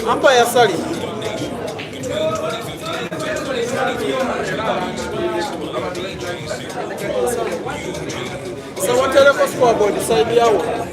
Umpire Sally. So what tell us scoreboard decide the hour.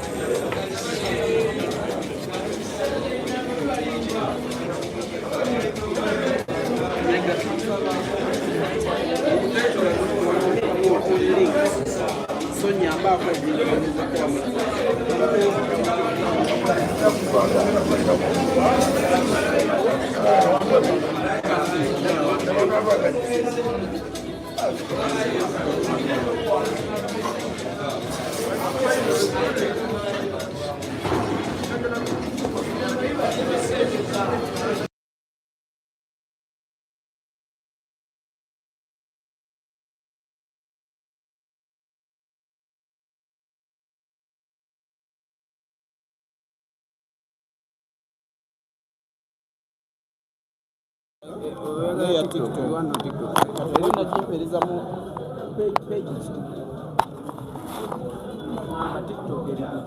Ya TikTok wana TikTok. Elina jimpeleza mu pages. TikTok elina.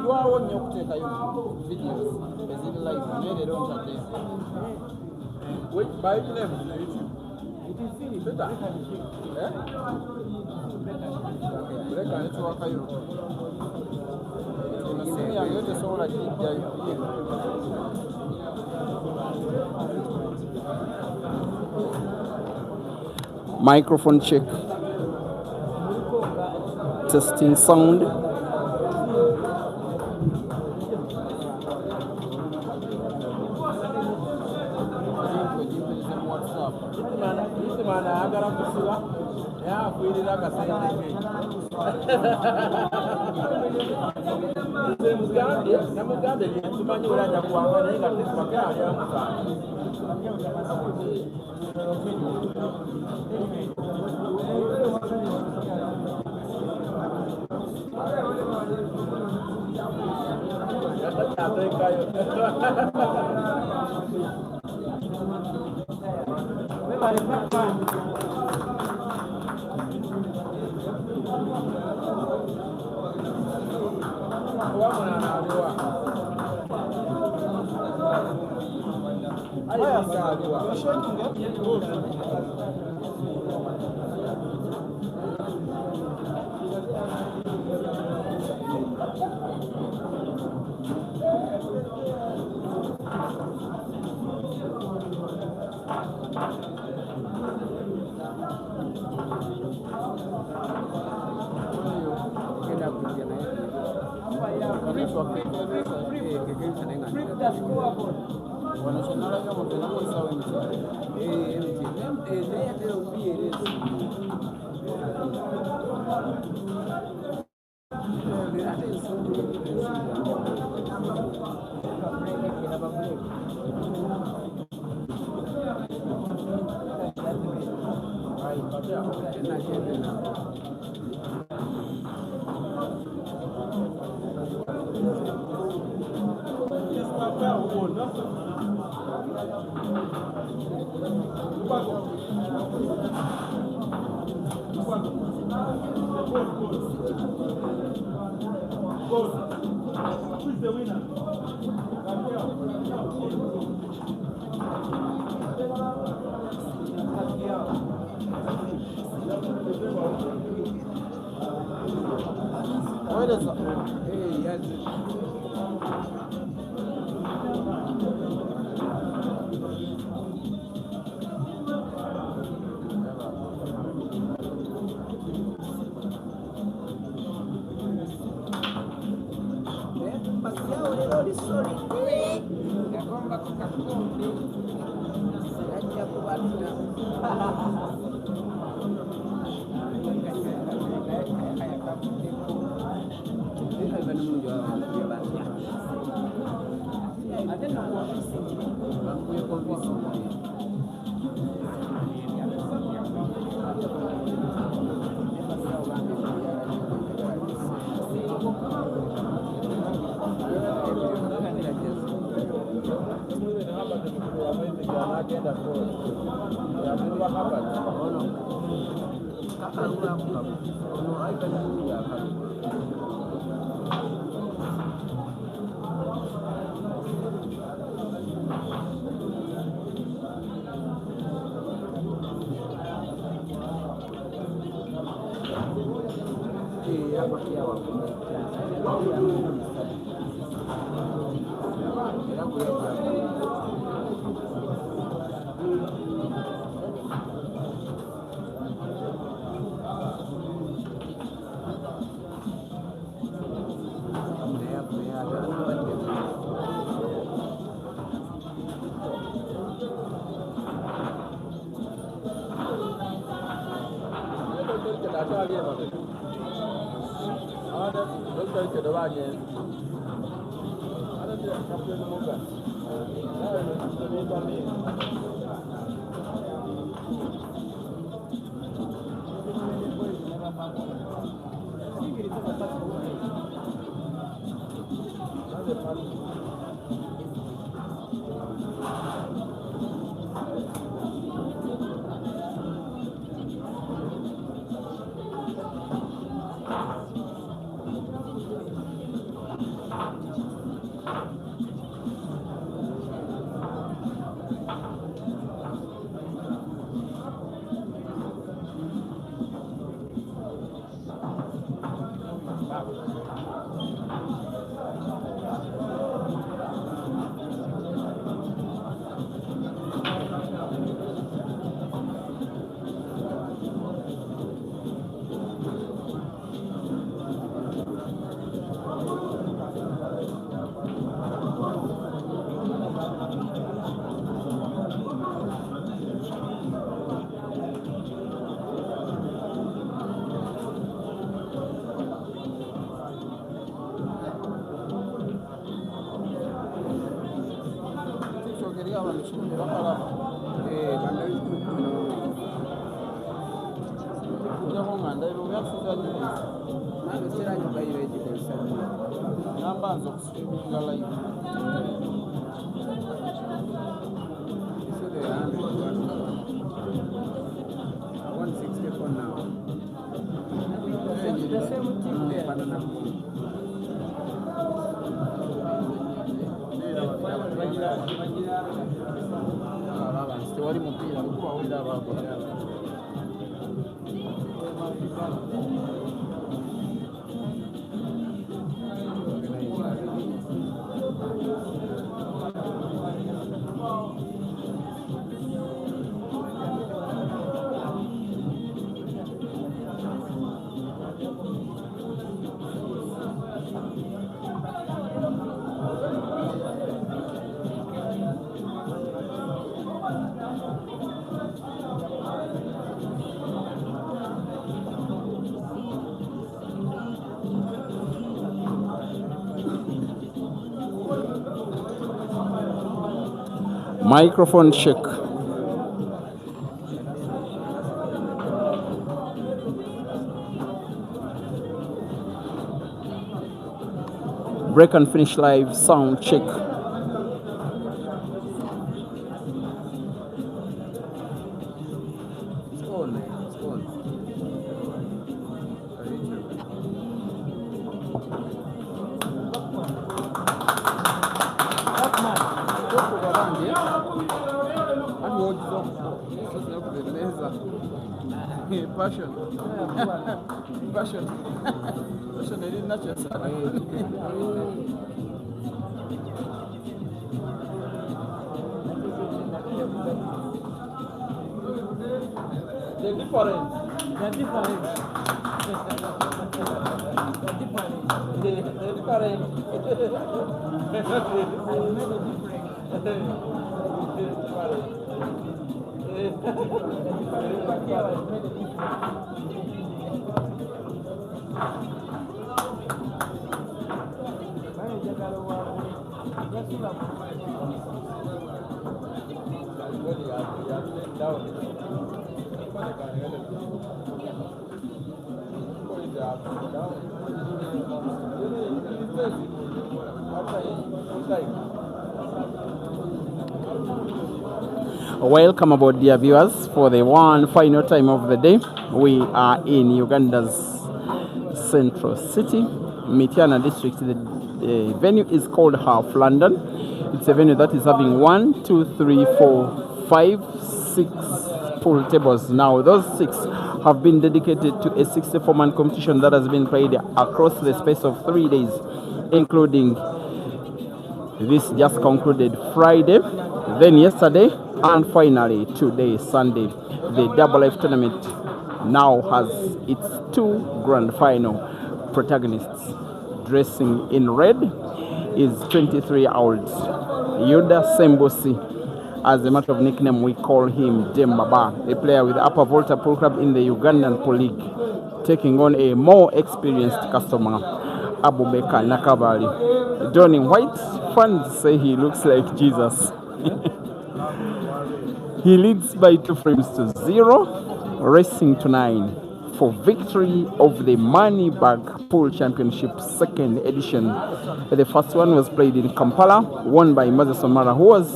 ndwawo nnyo okuteekayo videos eziri live naye leero ntadde by name leka nituwakayo simu yange tesobola gijjayo microphone check testing sound Microphone check. Break and finish live sound check. Passion. Passion. Passion, they didn't natural. They're different. They're different. Welcome aboard, dear viewers, for the one final time of the day. We are in Uganda's central city, Mityana district. The venue is called Half London. It's a venue that is having 1, 2, 3, 4, 5, 6 pool tables. Now, those 6 have been dedicated to a 64-man competition that has been played across the space of 3 days, including this just concluded Friday, then yesterday, and finally today, Sunday. The Double Life tournament now has its 2 grand final protagonists. Dressing in red is 23-year-old Yudah Ssembuusi. As a matter of nickname, we call him Demba-Ba, a player with Upper Volta Pool Club in the Ugandan Pool League, taking on a more experienced customer, Abubaker Nakabaale. Donning white, fans say he looks like Jesus. He leads by 2 frames to 0, racing to 9 for victory of the Money Bag Pool Championship 2nd edition. The first one was played in Kampala, won by Moses Omara, who was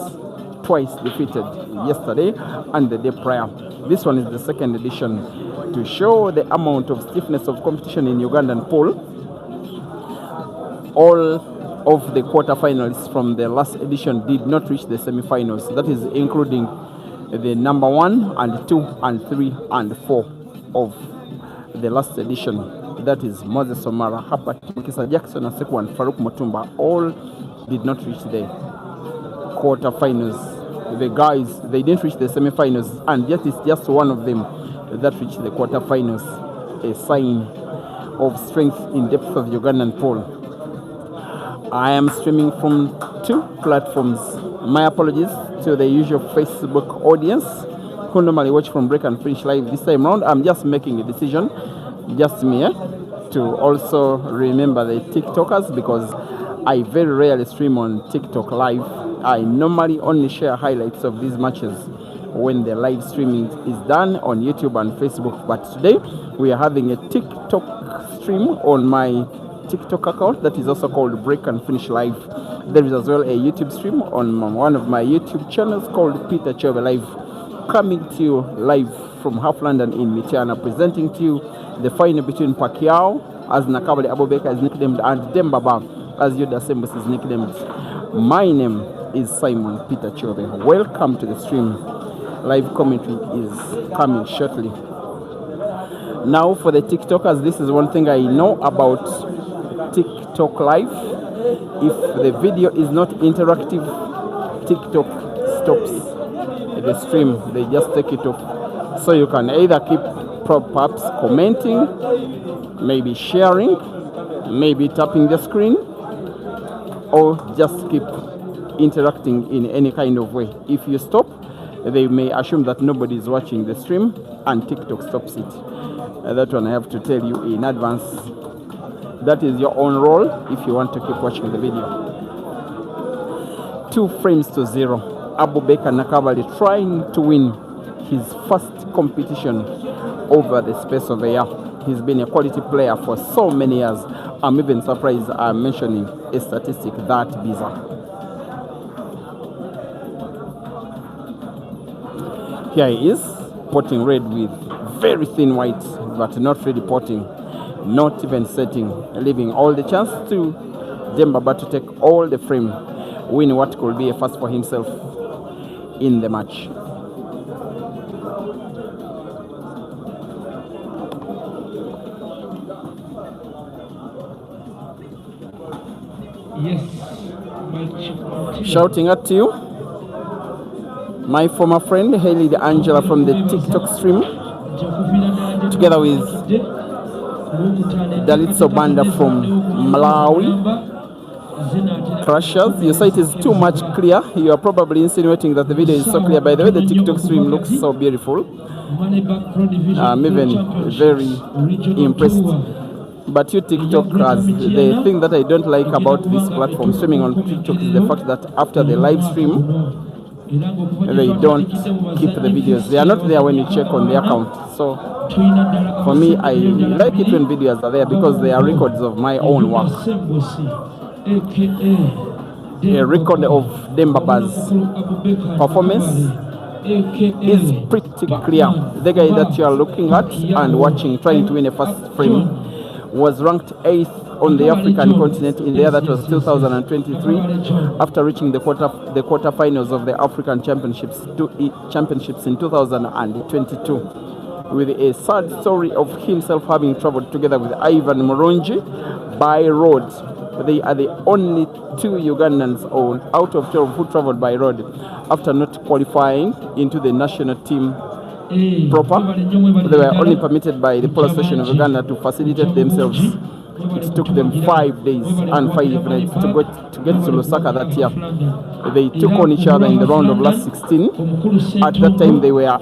twice defeated yesterday and the day prior. This one is the 2nd edition. To show the amount of stiffness of competition in Ugandan pool, all of the quarterfinalists from the last edition did not reach the semi-finals. That is including the number 1 and 2 and 3 and 4 of the last edition. that is Moses Omara, Herbert Mukisa, Jackson Aseku, and Farouk Mutumba, all did not reach the quarterfinals. The guys, they didn't reach the semi-finals, and yet it's just one of them that reached the quarterfinals. A sign of strength in depth of Ugandan pool. I am streaming from 2 platforms. My apologies to the usual Facebook audience who normally watch from Break and Finish Live. This time round, I'm just making a decision, just me, to also remember the TikTokers, because I very rarely stream on TikTok live. I normally only share highlights of these matches when the live streaming is done on YouTube and Facebook. But today we are having a TikTok stream on my TikTok account that is also called Break and Finish Live. There is as well a YouTube stream on one of my YouTube channels called Peter Kyobe Live, coming to you live from half London in Mityana, presenting to you the final between Paquiao, as Nakabaale Abubaker is nicknamed, and Demba-Ba, as Yudah Ssembuusi is nicknamed. My name is Simon Peter Kyobe. Welcome to the stream. Live commentary is coming shortly. Now for the TikTokers, this is one thing I know about TikTok Live. If the video is not interactive, TikTok stops the stream. They just take it off. So you can either keep perhaps commenting, maybe sharing, maybe tapping the screen, or just keep interacting in any kind of way. If you stop, they may assume that nobody is watching the stream and TikTok stops it. That one I have to tell you in advance. That is your own role if you want to keep watching the video. 2-0. Abubaker Nakabaale trying to win his first competition over the space of a year. He's been a quality player for so many years. I'm even surprised I'm mentioning a statistic that bizarre. Here he is, potting red with very thin white, but not really potting, not even setting, leaving all the chance to Demba-Ba to take all the frame, win what could be a first for himself in the match. Yes. Shouting at you, my former friend Haley the Angela from the TikTok stream, together with Dalitso Banda from Malawi. Crushers, your sight is too much clear. You are probably insinuating that the video is so clear. By the way, the TikTok stream looks so beautiful. I'm even very impressed. But you TikTokers, the thing that I don't like about this platform, streaming on TikTok, is the fact that after the live stream, they don't keep the videos. They are not there when you check on the account. So for me, I like it when videos are there because they are records of my own work. A record of Demba-Ba's performance is pretty clear. The guy that you are looking at and watching, trying to win a first frame, was ranked 8th on the African continent in the year that was 2023, after reaching the quarterfinals of the African Championships in 2022, with a sad story of himself having traveled together with Ivan Murungi by road. They are the only 2 Ugandans out of 12 who traveled by road after not qualifying into the national team proper. They were only permitted by the Police Station of Uganda to facilitate themselves. It took them 5 days and 5 nights to get to Lusaka that year. They took on each other in the round of last 16. At that time, there were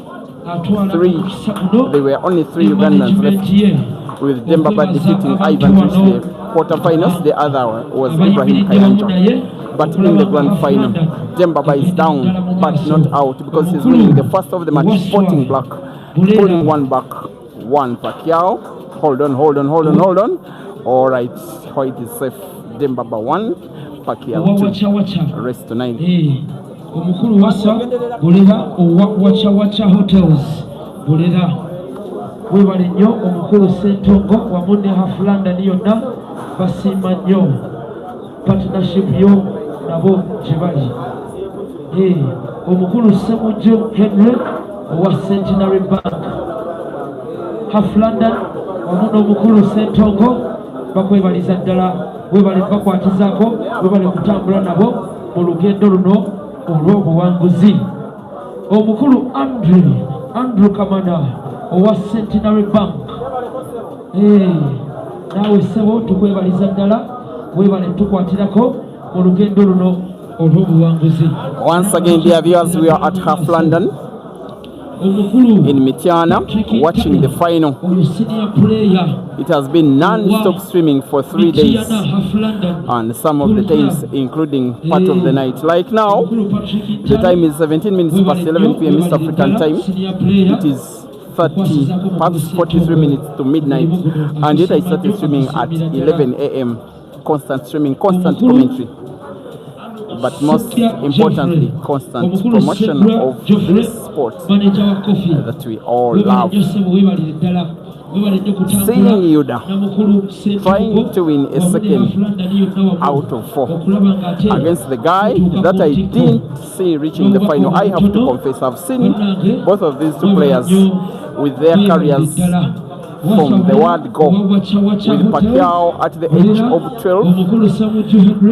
only 3 Ugandans left, with Demba-Ba defeating Ivan to reach the quarterfinals. The other was Ibrahim Kayanja. But in the grand final, Demba-Ba is down, but not out, because he's winning the first of the match, potting black, pulling one back, one Paquiao. Hold on. All right, white is safe. Demba-Ba 1, Paquiao 2. Rest tonight. Omukulu wasa bulera Wacha Hotels bulera webale nnyo omukulu Ssentongo wamu ne Hafulanda yonna basiima nnyo partnership yo nabo gye bali. Omukulu Ssemujjo Henry owa Centenary Bank, Hafulanda omuno omukulu Ssentongo bakwebaliza ddala webale bakwatizaako webale kutambula nabo mu lugendo luno olw'obuwanguzi. Omukulu Andrew Kamana owa Centenary Bank. Naawe ssebo tukwebaliza ddala webale tukwatirako mu lugendo luno olw'obuwanguzi. Once again, dear viewers, we are at Half London in Mityana watching the final. It has been non-stop streaming for 3 days and some of the times including part of the night. Like now, the time is 17 minutes past 11 p.m. East African time. It is 43 minutes to midnight, and yet I started streaming at 11 a.m. Constant streaming, constant commentary, but most importantly, constant promotion of this sport that we all love. Seeing Yudah trying to win a second out of 4 against the guy that I didn't see reaching the final. I have to confess, I've seen both of these two players with their careers from the word go, with Paquiao at the age of 12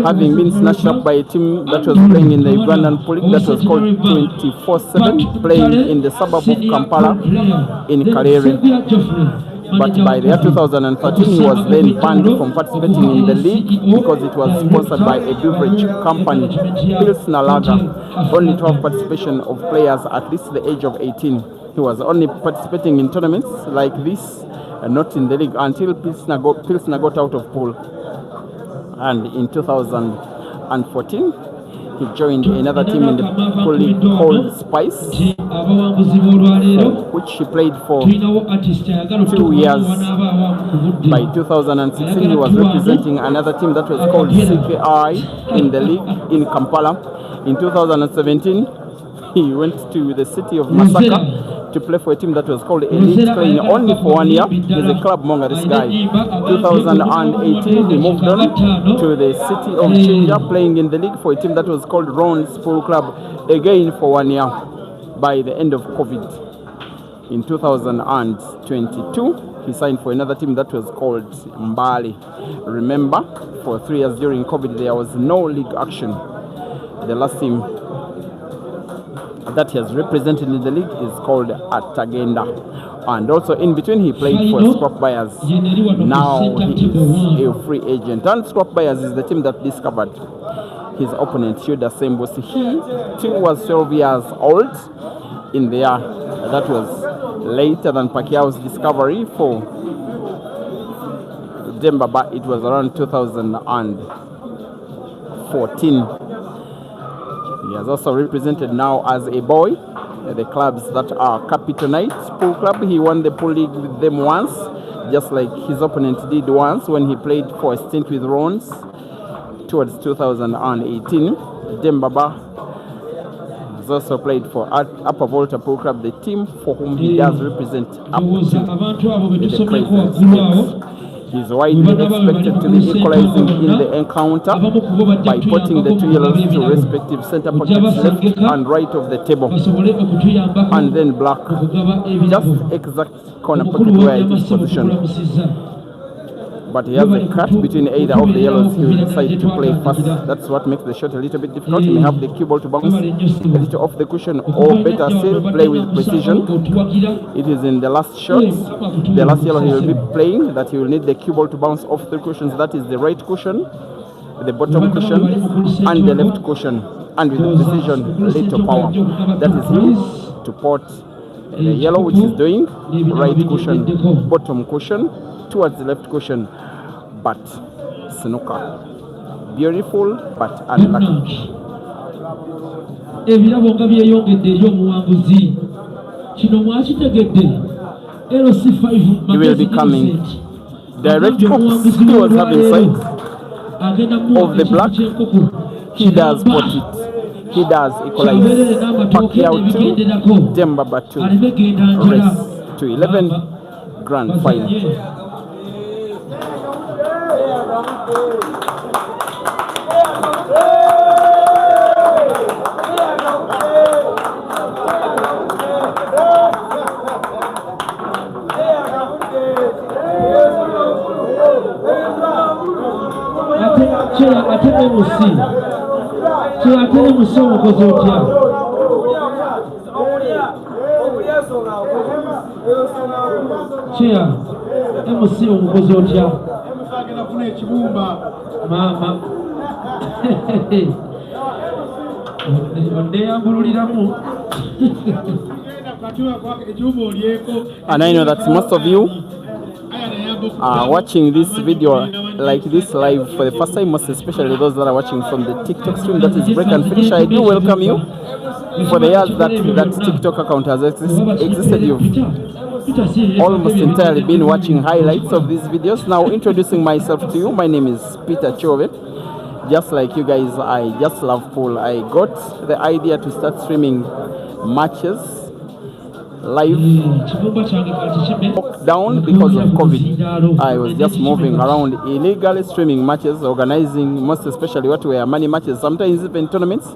having been snatched up by a team that was playing in the Ugandan League that was called 24/7, playing in the suburb of Kampala in Kalere. But by the year 2013 he was then banned from participating in the league because it was sponsored by a beverage company, Pilsner Lager, only to have participation of players at least the age of 18. He was only participating in tournaments like this and not in the league until Pilsner got out of pool. And in 2014, he joined another team in the pool league called Spice, which he played for 2 years. By 2016, he was representing another team that was called CKI in the league in Kampala. In 2017, he went to the city of Masaka to play for a team that was called Elite, playing only for 1 year. He's a club monger, this guy. 2018, he moved on to the city of Jinja, playing in the league for a team that was called Ron's Pool Club, again for 1 year by the end of COVID. In 2022, he signed for another team that was called Mbale. Remember, for 3 years during COVID, there was no league action. The last team that he has represented in the league is called Atagenda, and also in between he played for Scrap Buyers. Now he is a free agent, and Scrap Buyers is the team that discovered his opponent Yudah Ssembuusi. He too was 12 years old in the year that was later than Paquiao's discovery for Demba-Ba. It was around 2014. He has also represented now as a boy the clubs that are Capital Knights Pool Club. He won the pool league with them once, just like his opponent did once when he played for a stint with Rons towards 2018. Demba-Ba has also played for Upper Volta Pool Club, the team for whom he does represent up to the present. He's widely expected to be equalizing in the encounter by putting the two yellows to respective center pockets left and right of the table, and then black just exact corner pocket where it is positioned. But he has a cut between either of the yellows. He will decide to play first. That's what makes the shot a little bit difficult. He may have the cue ball to bounce a little off the cushion, or better still, play with precision. It is in the last shot, the last yellow he will be playing, that he will need the cue ball to bounce off the cushions. That is the right cushion, the bottom cushion, and the left cushion. And with precision, little power. That is him to put the yellow, which is doing right cushion, bottom cushion, towards the left cushion. But snooker, beautiful but unlucky. He will be coming direct hooks towards having sight of the black. He does put it. He does equalize. Paquiao 2, Demba-Ba 2. Race to 11, grand final. ate musi ate musi omukozi otya Chia MC omukozi otya maama ondeyambululiramu And I know that most of you are watching this video like this live for the first time, most especially those that are watching from the TikTok stream, that is Break and Finish. I do welcome you. For the years that TikTok account has existed, you've almost entirely been watching highlights of these videos. Now introducing myself to you, my name is Peter Kyobe. Just like you guys, I just love pool. I got the idea to start streaming matches live lockdown because of COVID. I was just moving around illegally streaming matches, organizing most especially what were money matches, sometimes even tournaments,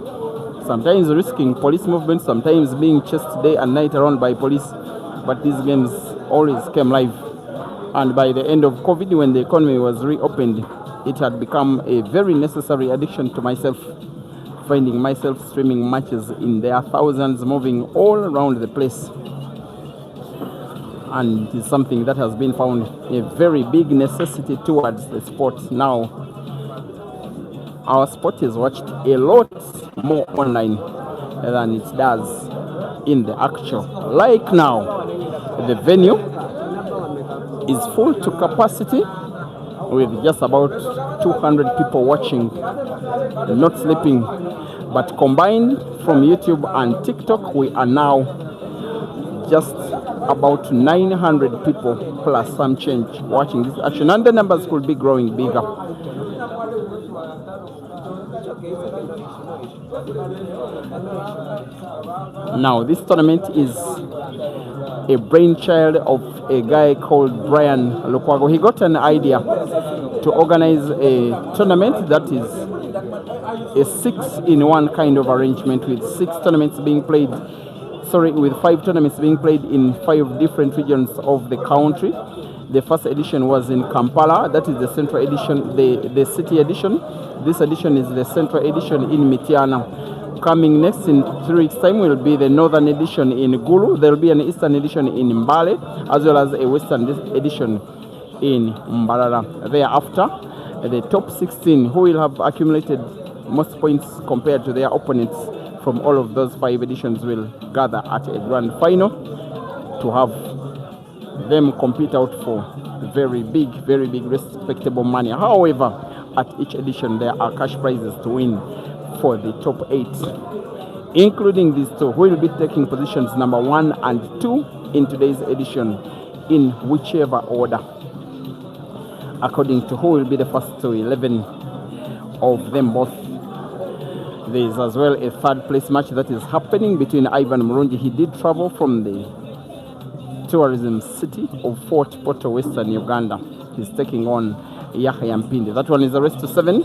sometimes risking police movements, sometimes being chased day and night around by police. But these games always came live. And by the end of COVID, when the economy was reopened, it had become a very necessary addiction to myself, finding myself streaming matches in their thousands, moving all around the place. And it is something that has been found a very big necessity towards the sport now. Our sport is watched a lot more online than it does in the actual. Like now, the venue is full to capacity with just about 200 people watching, not sleeping. But combined from YouTube and TikTok, we are now just about 900 people plus some change watching this action, and the numbers could be growing bigger. Now this tournament is a brainchild of a guy called Brian Lukwago. He got an idea to organize a tournament that is a 6-in-1 kind of arrangement, with 5 tournaments being played in 5 different regions of the country. The first edition was in Kampala, that is the central edition, the city edition. This edition is the central edition in Mityana. Coming next in 3 weeks' time will be the northern edition in Gulu. There will be an eastern edition in Mbale, as well as a western edition in Mbarara. Thereafter, the top 16 who will have accumulated most points compared to their opponents from all of those 5 editions will gather at a grand final to have them compete out for very big respectable money. However, at each edition there are cash prizes to win for the top 8, including these 2 who will be taking positions number 1 and 2 in today's edition, in whichever order, according to who will be the first to 11 of them both. There is as well a 3rd place match that is happening between Ivan Murungi. He did travel from the tourism city of Fort Portal, Western Uganda. He's taking on Yahya Mpindi. That one is a race to 7.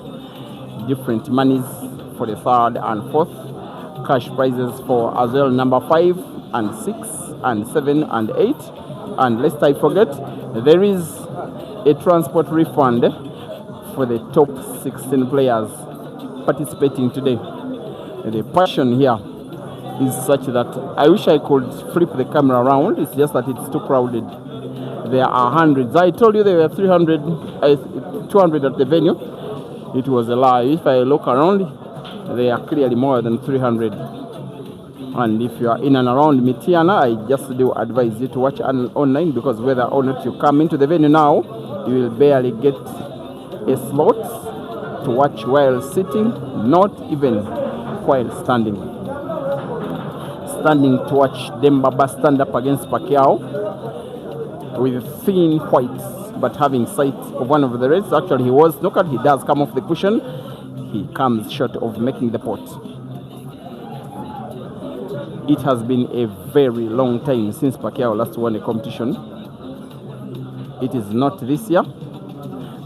Different monies for the 3rd and 4th. Cash prizes for as well number 5 and 6 and 7 and 8. And lest I forget, there is a transport refund for the top 16 players participating today. The passion here is such that I wish I could flip the camera around. It's just that it's too crowded. There are hundreds. I told you there were 200 at the venue. It was a lie. If I look around, there are clearly more than 300. And if you are in and around Mityana, I just do advise you to watch online, because whether or not you come into the venue now, you will barely get a slot to watch while sitting, not even while standing. Standing to watch Demba-Ba stand up against Paquiao with thin whites, but having sight of one of the reds. Actually, he was knockout. He does come off the cushion. He comes short of making the pot. It has been a very long time since Paquiao last won a competition. It is not this year,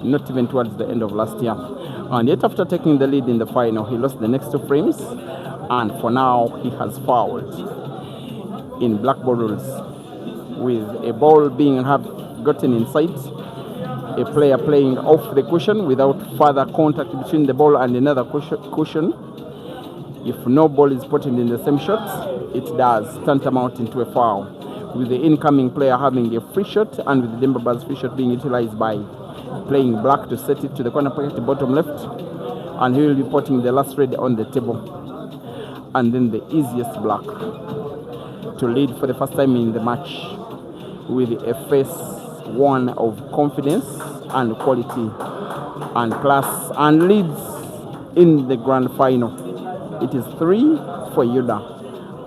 not even towards the end of last year. And yet after taking the lead in the final, he lost the next 2 frames, and for now he has fouled in black ball rules, with a ball being gotten in sight, a player playing off the cushion without further contact between the ball and another cushion. If no ball is put in the same shot, it does tantamount into a foul, with the incoming player having a free shot and with the Demba-Ba's free shot being utilized by playing black to set it to the corner pocket, bottom left, and he will be putting the last red on the table, and then the easiest black to lead for the first time in the match with a face one of confidence and quality and class, and leads in the grand final. It is 3 for Yudah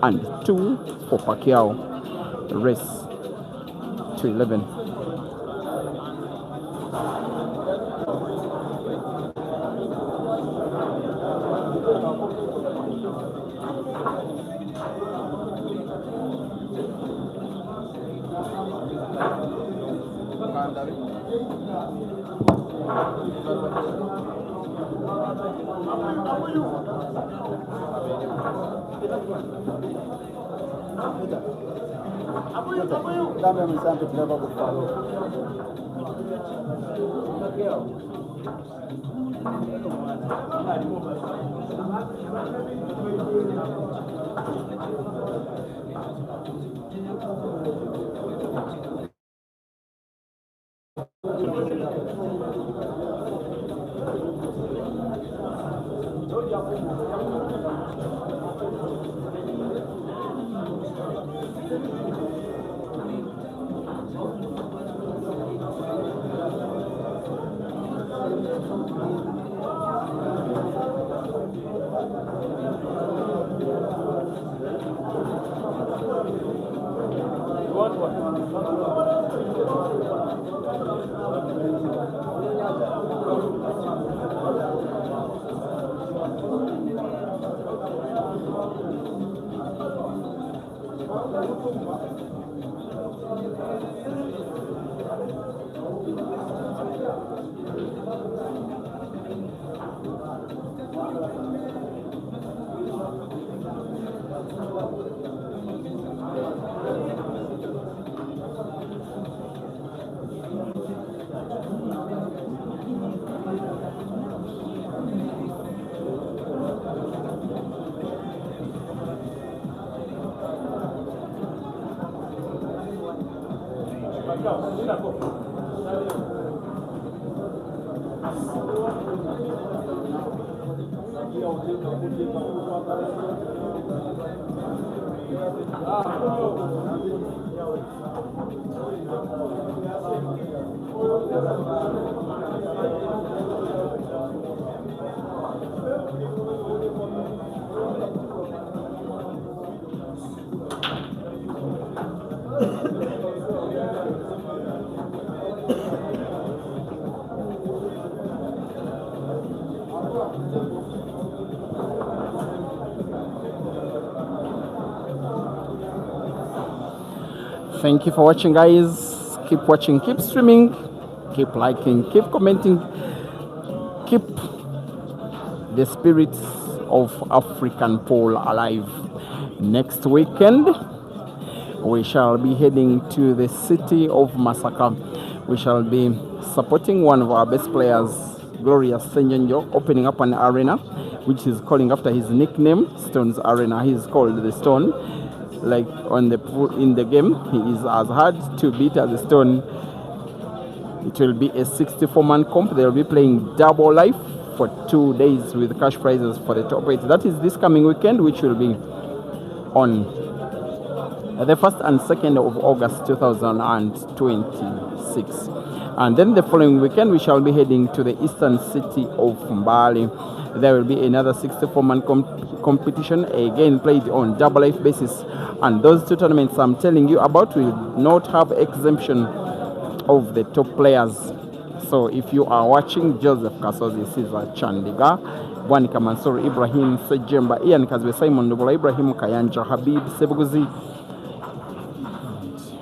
and 2 for Paquiao. Race to 11. Thank you for watching, guys. Keep watching, keep streaming, keep liking, keep commenting, keep the spirits of African pole alive. Next weekend we shall be heading to the city of Masaka. We shall be supporting one of our best players, Glorious Senjonjo, opening up an arena which is calling after his nickname, Stone's Arena. He is called the Stone. Like in the game, he is as hard to beat as a Stone. It will be a 64-man comp. They will be playing double life for 2 days with cash prizes for the top 8. That is this coming weekend, which will be on the 1st and 2nd of August 2026. And then the following weekend, we shall be heading to the eastern city of Mbale. There will be another 64-man competition, again played on double life basis. And those two tournaments I'm telling you about will not have exemption of the top players. So if you are watching, Joseph Kasozi, Caesar Chandiga, Bwanika Mansour, Ibrahim Sejemba, Ian Kazwe, Simon Nubula, Ibrahim Kayanja, Habib Ssembuusi,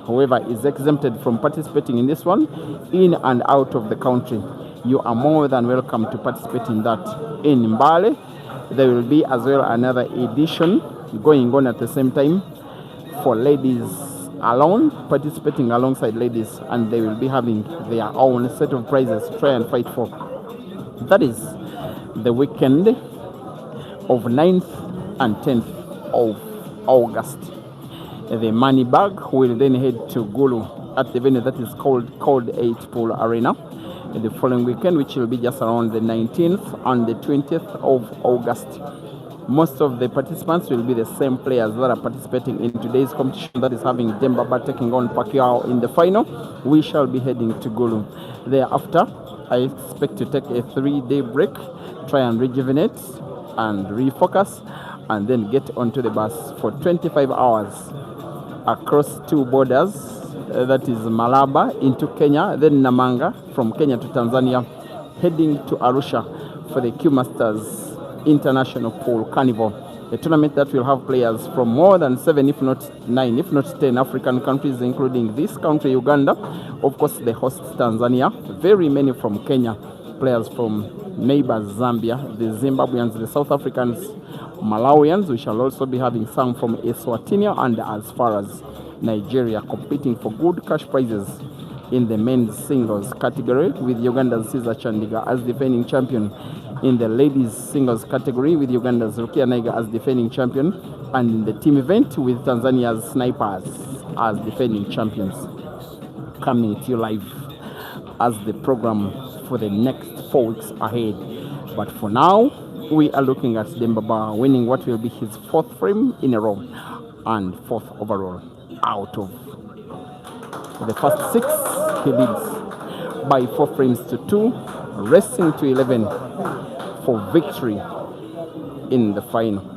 whoever is exempted from participating in this one, in and out of the country, you are more than welcome to participate in that. In Mbale, there will be as well another edition going on at the same time for ladies participating alongside ladies, and they will be having their own set of prizes to try and fight for. That is the weekend of 9th and 10th of August. The money bag will then head to Gulu at the venue that is called Cold 8 Pool Arena the following weekend, which will be just around the 19th and the 20th of August. Most of the participants will be the same players that are participating in today's competition, that is having Demba-Ba taking on Paquiao in the final. We shall be heading to Gulu. Thereafter, I expect to take a 3-day break, try and rejuvenate and refocus, and then get onto the bus for 25 hours across 2 borders, that is Malaba into Kenya, then Namanga from Kenya to Tanzania, heading to Arusha for the Q Masters International Pool Carnival, a tournament that will have players from more than 7, if not 9, if not 10 African countries, including this country, Uganda, of course the host Tanzania, very many from Kenya, players from neighbors Zambia, the Zimbabweans, the South Africans, Malawians. We shall also be having some from Eswatini and as far as Nigeria, competing for good cash prizes in the men's singles category, with Uganda's Caesar Chandiga as defending champion, in the ladies singles category with Uganda's Rukia Naiga as defending champion, and in the team event with Tanzania's Snipers as defending champions. Coming to you live as the program for the next 4 weeks ahead. But for now, we are looking at Demba-Ba winning what will be his 4th frame in a row and 4th overall out of the first 6. He leads by 4 frames to 2, racing to 11 for victory in the final.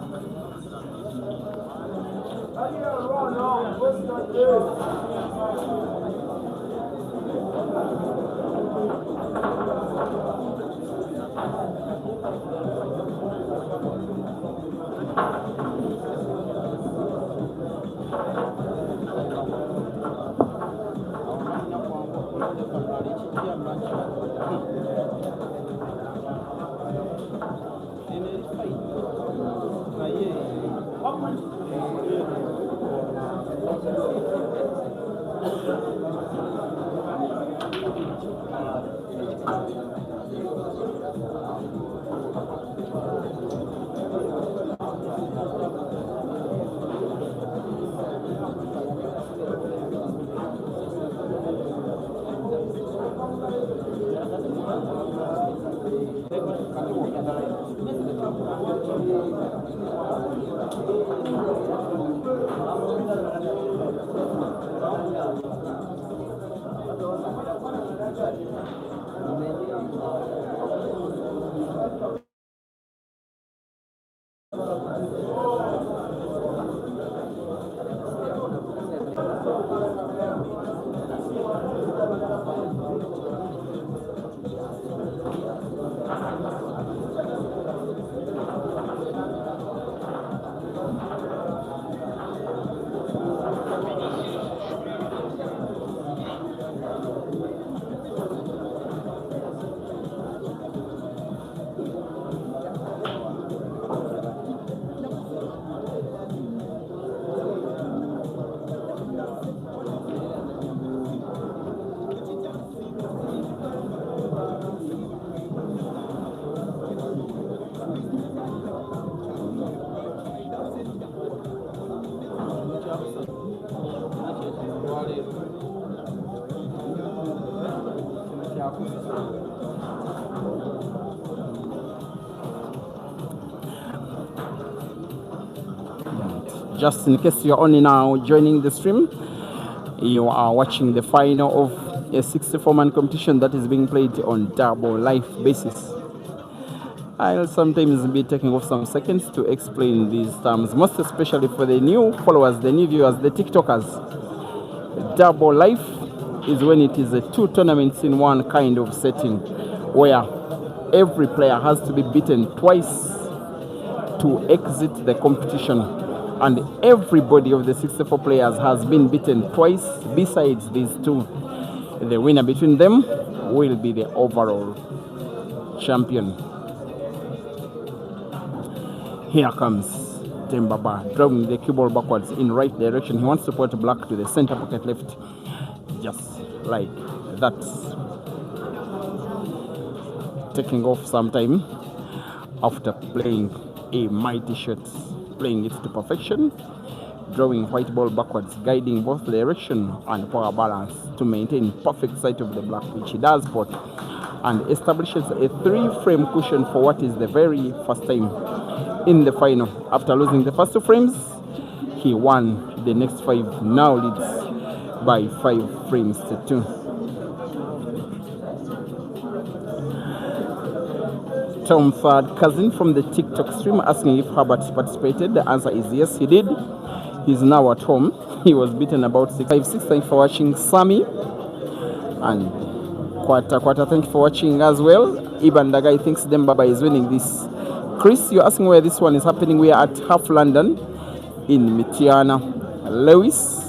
Just in case you're only now joining the stream, you are watching the final of a 64-man competition that is being played on double life basis. I'll sometimes be taking off some seconds to explain these terms, most especially for the new followers, the new viewers, the TikTokers. Double life is when it is 2 tournaments in one kind of setting, where every player has to be beaten twice to exit the competition, and everybody of the 64 players has been beaten twice besides these 2. The winner between them will be the overall champion. Here comes Demba-Ba driving the cue ball backwards in right direction. He wants to put black to the center pocket left, just like that. Taking off some time after playing a mighty shot, playing it to perfection, drawing white ball backwards, guiding both direction and power balance to maintain perfect sight of the black, which he does spot, and establishes a 3-frame cushion for what is the very first time in the final. After losing the first 2 frames, he won the next 5, now leads by 5 frames to 2. Tom Third Cousin from the TikTok stream asking if Herbert participated. The answer is yes, he did. He's now at home. He was beaten about 6-5-6. Thank you for watching, Sammy. And Kwata, thank you for watching as well. Iban Dagai thinks Demba-Ba is winning this. Chris, you're asking where this one is happening. We are at Half London in Mityana. Lewis,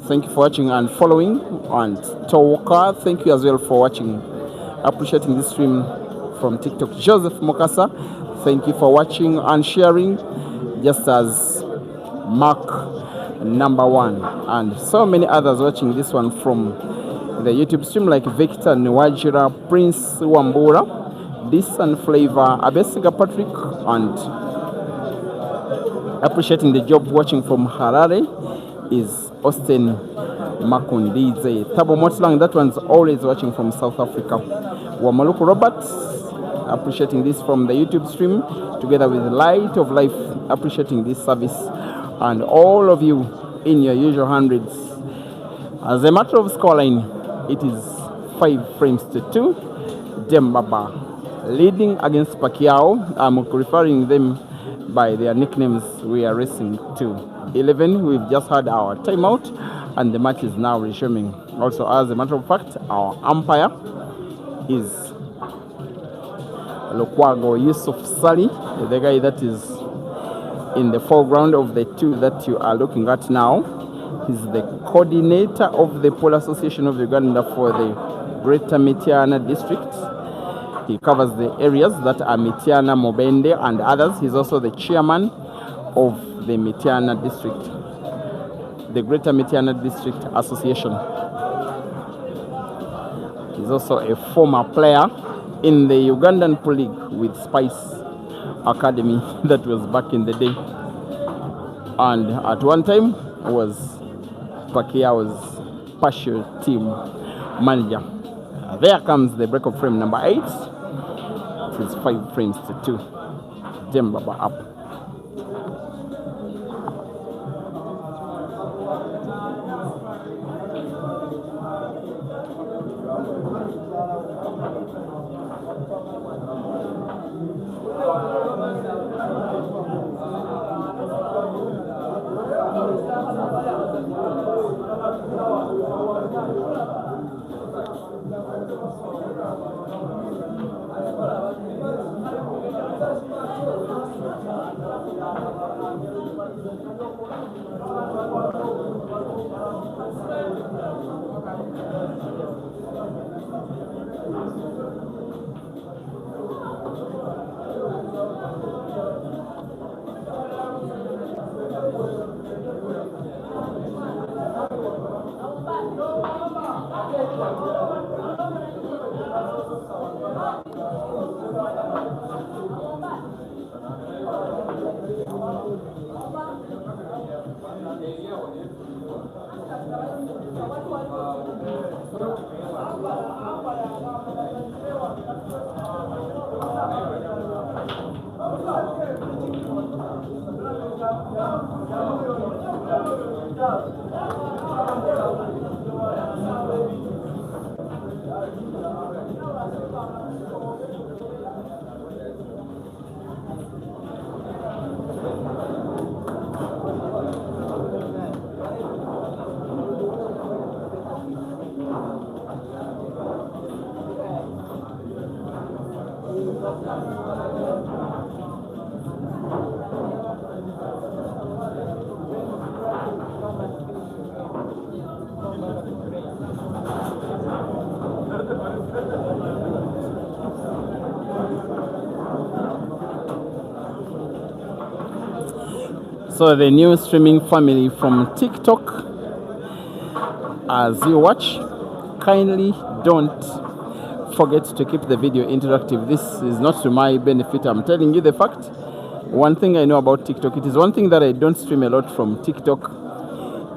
thank you for watching and following. And Towoka, thank you as well for watching. Appreciating this stream from TikTok. Joseph Mokasa, thank you for watching and sharing, just as Mark number 1 and so many others watching this one from the YouTube stream, like Victor Nwajira, Prince Wambura, Dissan Flavor, Abesiga Patrick, and appreciating the job watching from Harare is Austin Makundize. Thabo Motlang, that one's always watching from South Africa. Wamaluku Robert, appreciating this from the YouTube stream, together with Light of Life, appreciating this service, and all of you in your usual hundreds. As a matter of scoreline, it is 5 frames to 2. Demba-Ba leading against Paquiao. I'm referring them by their nicknames. We are racing to 11. We've just had our timeout, and the match is now resuming. Also, as a matter of fact, our umpire is Lukwago Yusuf Sali, the guy that is in the foreground of the 2 that you are looking at now. He's the coordinator of the Pole Association of Uganda for the Greater Mityana District. He covers the areas that are Mityana, Mobende, and others. He's also the chairman of the Mityana District, the Greater Mityana District Association. He's also a former player in the Ugandan Pro League with Spice Academy that was back in the day, and at one time was Paquiao's partial team manager. There comes the break of frame number 8. It is 5 frames to 2. Demba-Ba up. So the new streaming family from TikTok, as you watch, kindly don't forget to keep the video interactive. This is not to my benefit, I'm telling you the fact. One thing I know about TikTok, it is one thing that I don't stream a lot from TikTok.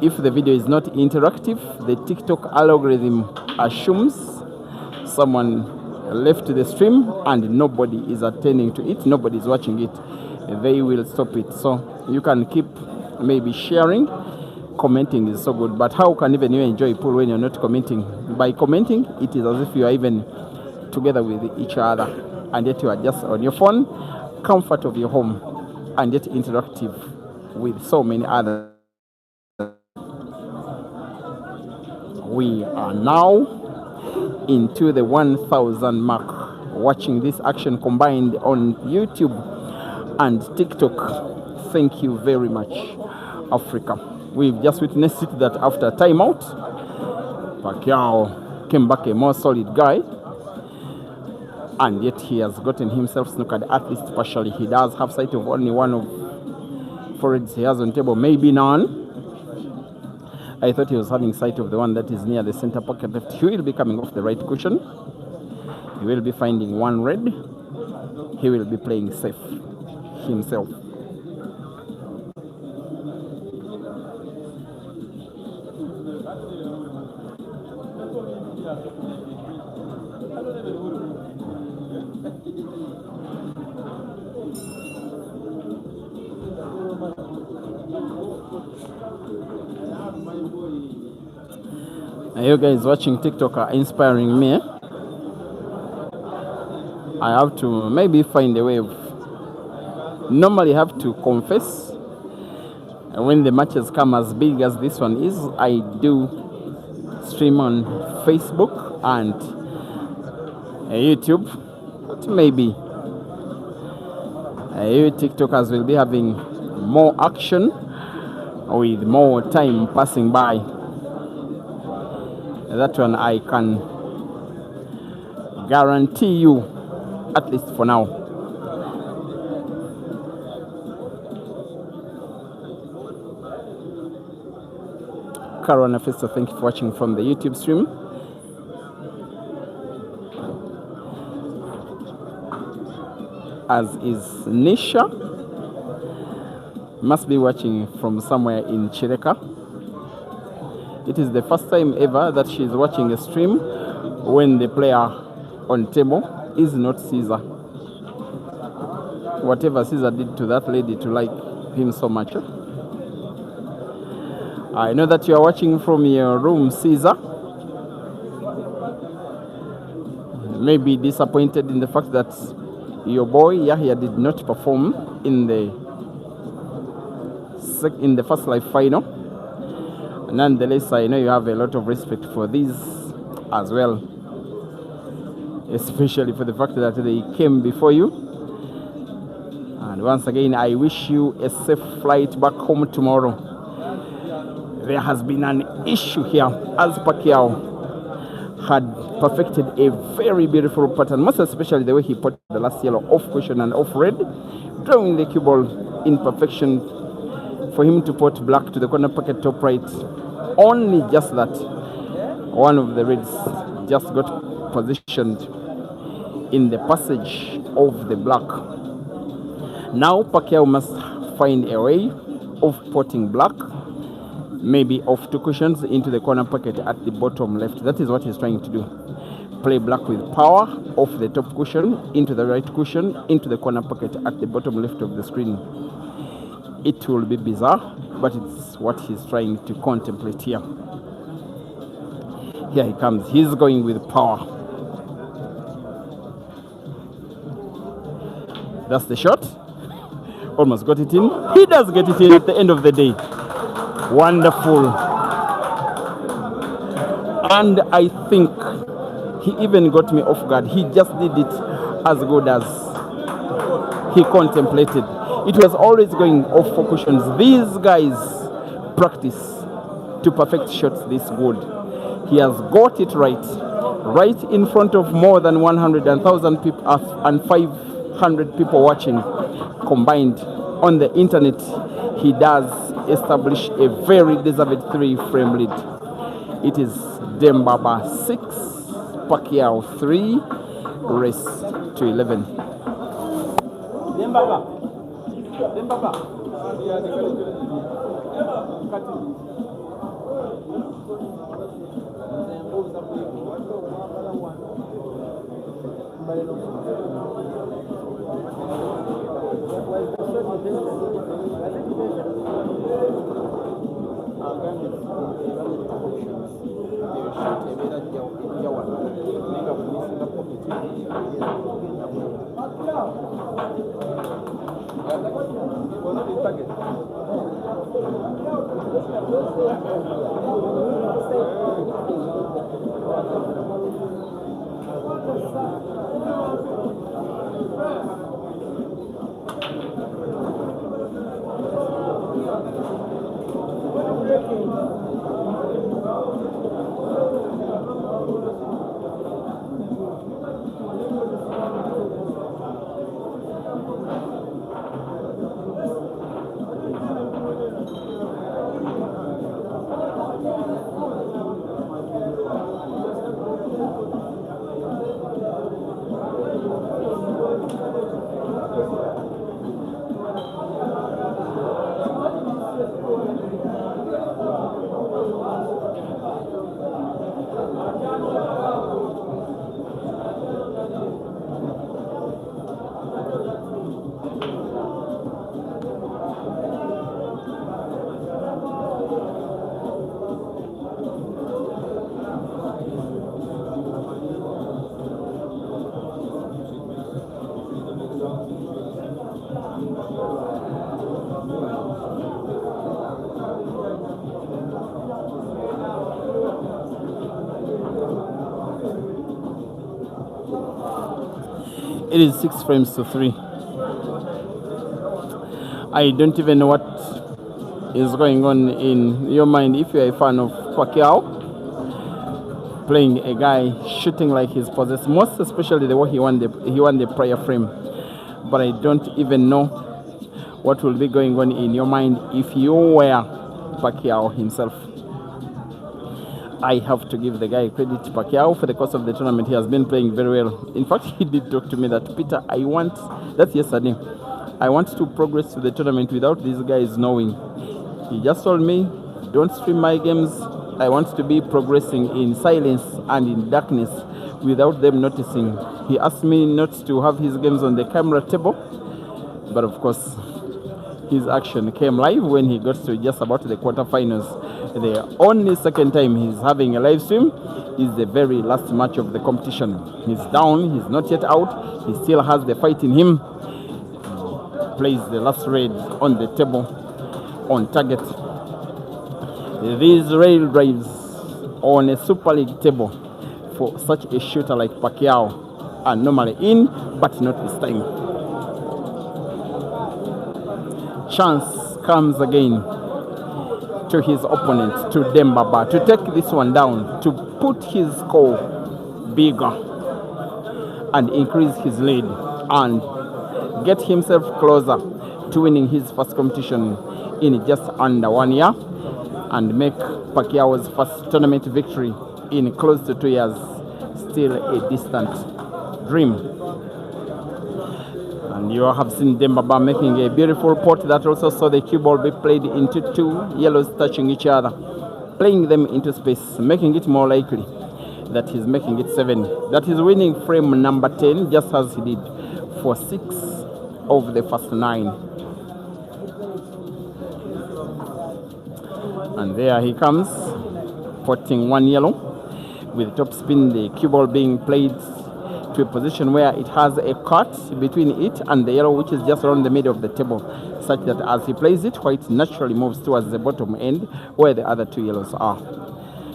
If the video is not interactive, the TikTok algorithm assumes someone left the stream and nobody is attending to it, nobody is watching it. They will stop it. So you can keep maybe sharing. Commenting is so good, but how can even you enjoy pool when you're not commenting? By commenting, it is as if you are even together with each other, and yet you are just on your phone, comfort of your home, and yet interactive with so many others. We are now into the 1,000 mark watching this action combined on YouTube and TikTok. Thank you very much, Africa. We've just witnessed it that after timeout, Paquiao came back a more solid guy, and yet he has gotten himself snookered, at least partially. He does have sight of only one of foreheads he has on table, maybe none. I thought he was having sight of the one that is near the center pocket left. He will be coming off the right cushion. He will be finding one red. He will be playing safe himself. You guys watching TikTok are inspiring me. I have to maybe find a way of, normally have to confess, when the matches come as big as this one is, I do stream on Facebook and YouTube, but maybe you TikTokers will be having more action with more time passing by. That one I can guarantee you, at least for now. Carona Festa, thank you for watching from the YouTube stream. As is Nisha, must be watching from somewhere in Chireka. It is the first time ever that she is watching a stream when the player on table is not Caesar. Whatever Caesar did to that lady to like him so much. I know that you are watching from your room, Caesar. Maybe disappointed in the fact that your boy Yahya did not perform in the first live final. Nonetheless, I know you have a lot of respect for these as well, especially for the fact that they came before you. And once again, I wish you a safe flight back home tomorrow. There has been an issue here as Paquiao had perfected a very beautiful pattern, most especially the way he put the last yellow off cushion and off red, drawing the cue ball in perfection for him to put black to the corner pocket top right. Only just that one of the reds just got positioned in the passage of the black. Now Paquiao must find a way of putting black, maybe off two cushions into the corner pocket at the bottom left. That is what he's trying to do. Play black with power off the top cushion into the right cushion into the corner pocket at the bottom left of the screen. It will be bizarre, but it's what he's trying to contemplate here. Here he comes. He's going with power. That's the shot. Almost got it in. He does get it in at the end of the day. Wonderful. And I think he even got me off guard. He just did it as good as he contemplated. It was always going off for cushions. These guys practice to perfect shots this good. He has got it right in front of more than 100,000 people and 500 people watching combined. on the internet, he does establish a very deserved 3-frame lead. It is Demba-Ba 6, Paquiao 3, race to 11. Demba-Ba. Demba-Ba. It is 6 frames to 3. I don't even know what is going on in your mind if you're a fan of Paquiao, playing a guy shooting like he's possessed, most especially the way he won the prior frame. But I don't even know what will be going on in your mind if you were Paquiao himself. I have to give the guy credit. Paquiao, for the course of the tournament, he has been playing very well. In fact, he did talk to me that, Peter, that's yesterday, I want to progress to the tournament without these guys knowing. He just told me, don't stream my games. I want to be progressing in silence and in darkness without them noticing. He asked me not to have his games on the camera table, but of course, his action came live when he got to just about the quarterfinals. The only second time he's having a live stream is the very last match of the competition. He's down, he's not yet out, he still has the fight in him. Plays the last raid on the table, on target. These rail drives on a Super League table for such a shooter like Paquiao are normally in, but not this time. Chance comes again to his opponent, to Demba-Ba, to take this one down, to put his score bigger and increase his lead and get himself closer to winning his first competition in just under 1 year and make Paquiao's first tournament victory in close to 2 years still a distant dream. And you have seen Demba-Ba making a beautiful pot that also saw the cue ball be played into 2 yellows touching each other, playing them into space, making it more likely that he's making it 7. That is winning frame number 10, just as he did for 6 of the first 9. And there he comes, potting 1 yellow, with top spin, the cue ball being played to a position where it has a cut between it and the yellow, which is just around the middle of the table, such that as he plays it, white naturally moves towards the bottom end where the other 2 yellows are,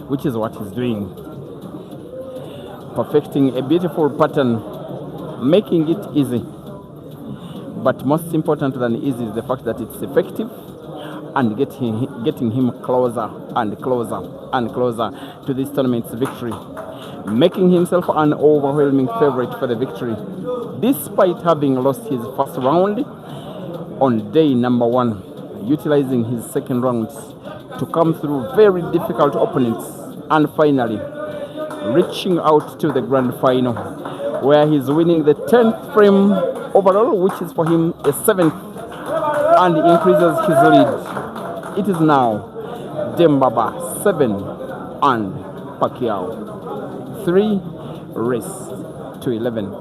which is what he's doing. Perfecting a beautiful pattern, making it easy. But most important than easy is the fact that it's effective and getting him closer and closer and closer to this tournament's victory, making himself an overwhelming favorite for the victory, despite having lost his first round on day number 1, utilizing his second round to come through very difficult opponents and finally reaching out to the grand final, where he's winning the 10th frame overall, which is for him a 7th, and increases his lead. It is now Demba-Ba 7 and Paquiao 3 race to 11.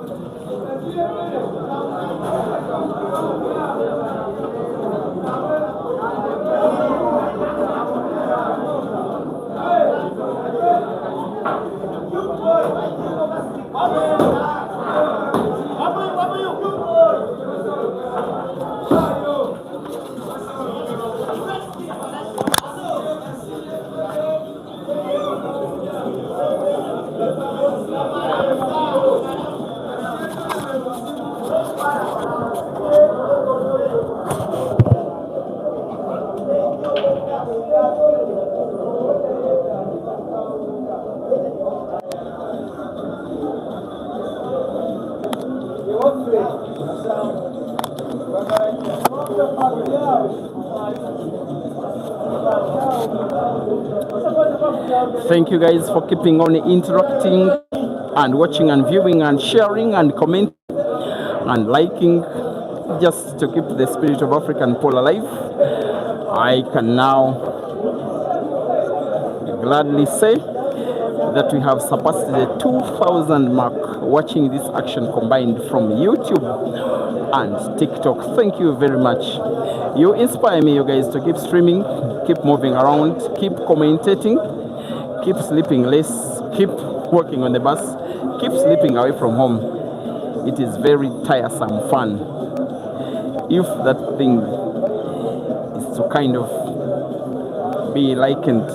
Thank you guys for keeping on interacting and watching and viewing and sharing and commenting and liking, just to keep the spirit of African pole alive. I can now gladly say that we have surpassed the 2,000 mark watching this action combined from YouTube and TikTok. Thank you very much. You inspire me, you guys, to keep streaming, keep moving around, keep commentating, keep sleeping less, keep working on the bus, keep sleeping away from home. It is very tiresome fun. If that thing is to kind of be likened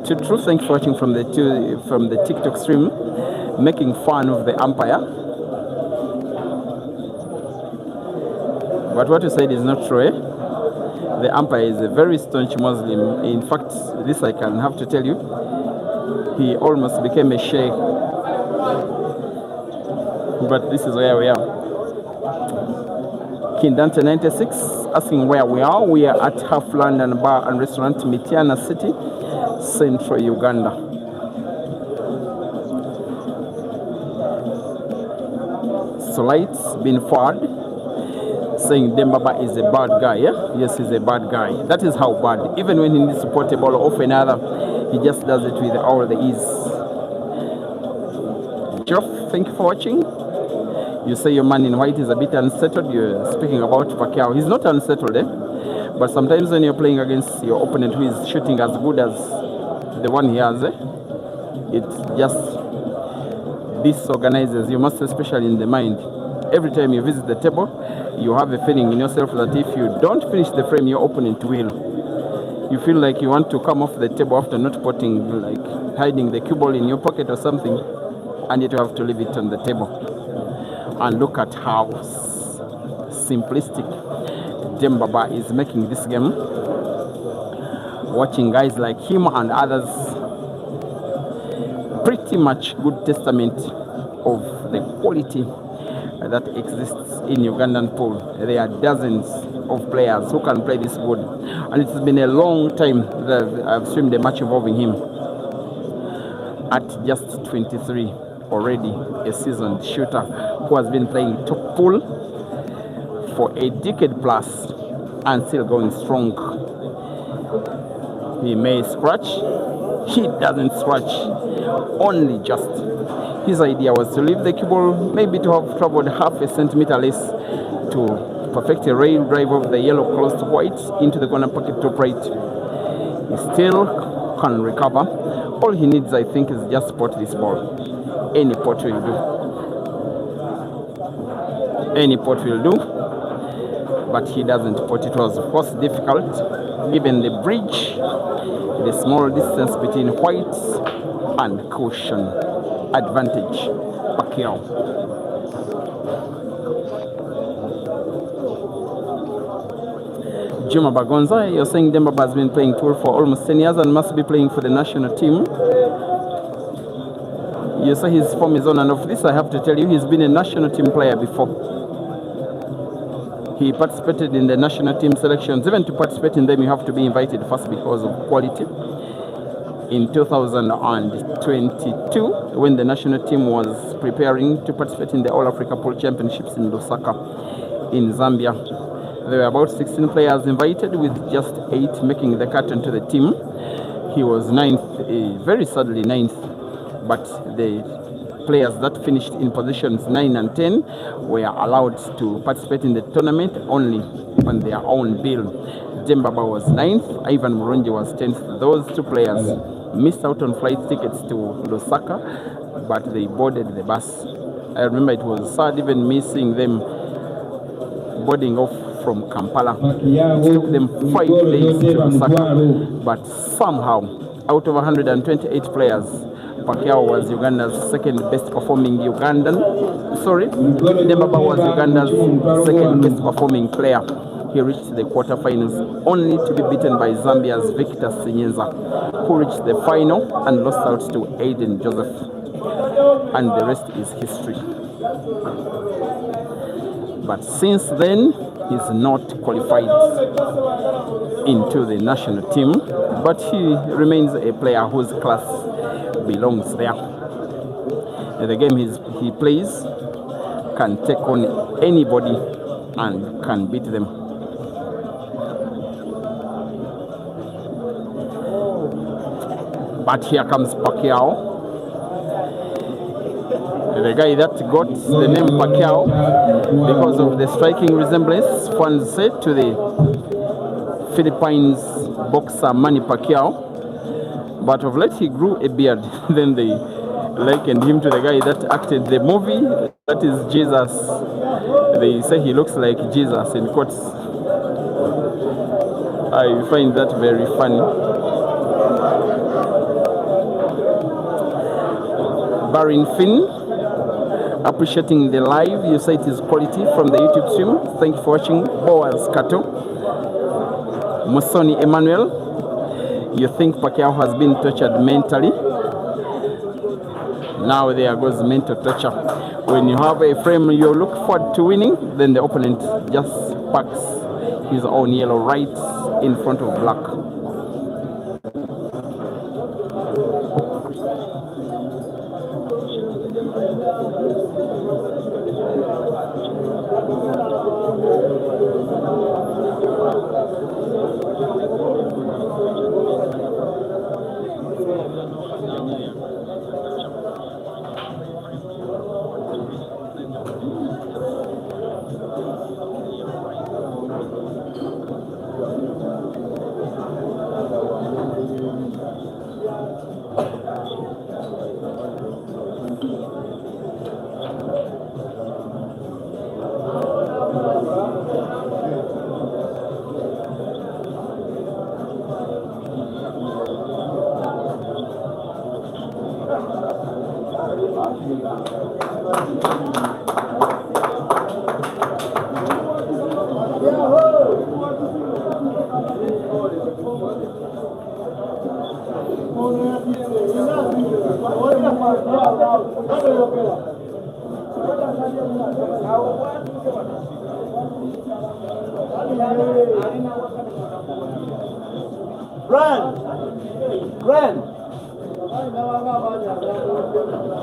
to true. Thank you for watching from the TikTok stream, making fun of the umpire. But what you said is not true, eh? The umpire is a very staunch Muslim. In fact, this I can have to tell you, he almost became a sheikh. But this is where we are. Kindante 96 asking where we are. We are at Half London Bar and Restaurant, Mityana City, Central Uganda. So lights been forward, saying Demba-Ba is a bad guy. Yeah? Yes, he's a bad guy. That is how bad. Even when he needs to put a ball off another, he just does it with all the ease. Geoff, thank you for watching. You say your man in white is a bit unsettled. You're speaking about Paquiao. He's not unsettled, eh? But sometimes when you're playing against your opponent who is shooting as good as the one he has, it just disorganizes you, most especially in the mind. Every time you visit the table, you have a feeling in yourself that if you don't finish the frame, your opponent will. You feel like you want to come off the table after not putting, like hiding the cue ball in your pocket or something, and yet you have to leave it on the table. And look at how simplistic Demba-Ba is making this game. Watching guys like him and others, pretty much good testament of the quality that exists in Ugandan pool. There are dozens of players who can play this good, and it's been a long time that I've streamed a match involving him. At just 23, already a seasoned shooter who has been playing top pool for a decade plus and still going strong. He may scratch, he doesn't scratch, only just. His idea was to leave the cue ball, maybe to have traveled half a centimeter less to perfect a rail drive of the yellow close to white into the corner pocket top right. He still can recover. All he needs, I think, is just pot this ball. Any pot will do. Any pot will do. But he doesn't pot. It was, of course, difficult given the bridge, the small distance between white and caution. Advantage, Paquiao. Juma Bagonza, you're saying Demba-Ba has been playing pool for almost 10 years and must be playing for the national team. You say his form is on and off. This I have to tell you, he's been a national team player before. He participated in the national team selections. Even to participate in them, you have to be invited first because of quality. In 2022, when the national team was preparing to participate in the All Africa Pool Championships in Lusaka, in Zambia, there were about 16 players invited, with just 8 making the cut into the team. He was 9th, very sadly 9th, but the players that finished in positions 9 and 10 were allowed to participate in the tournament only on their own bill. Demba-Ba was 9th, Ivan Murungi was 10th. Those 2 players missed out on flight tickets to Lusaka, but they boarded the bus. I remember it was sad even me seeing them boarding off from Kampala. It took them 5 days to Lusaka, but somehow, out of 128 players, Paquiao was Uganda's second best performing Ugandan. Demba-Ba was Uganda's second best performing player. He reached the quarterfinals only to be beaten by Zambia's Victor Sinyenza, who reached the final and lost out to Aiden Joseph. And the rest is history. But since then, he's not qualified into the national team, but he remains a player whose class belongs there. The game he plays can take on anybody and can beat them. But here comes Paquiao, the guy that got the name Paquiao because of the striking resemblance, fans said, to the Philippines boxer Manny Paquiao. But of late he grew a beard. Then they likened him to the guy that acted the movie, that is Jesus. They say he looks like Jesus in quotes. I find that very funny. Barin Finn, appreciating the live. You say it is quality from the YouTube stream. Thank you for watching. Boaz Kato. Musoni Emmanuel, you think Paquiao has been tortured mentally? Now there goes mental torture. When you have a frame you look forward to winning, then the opponent just packs his own yellow right in front of black.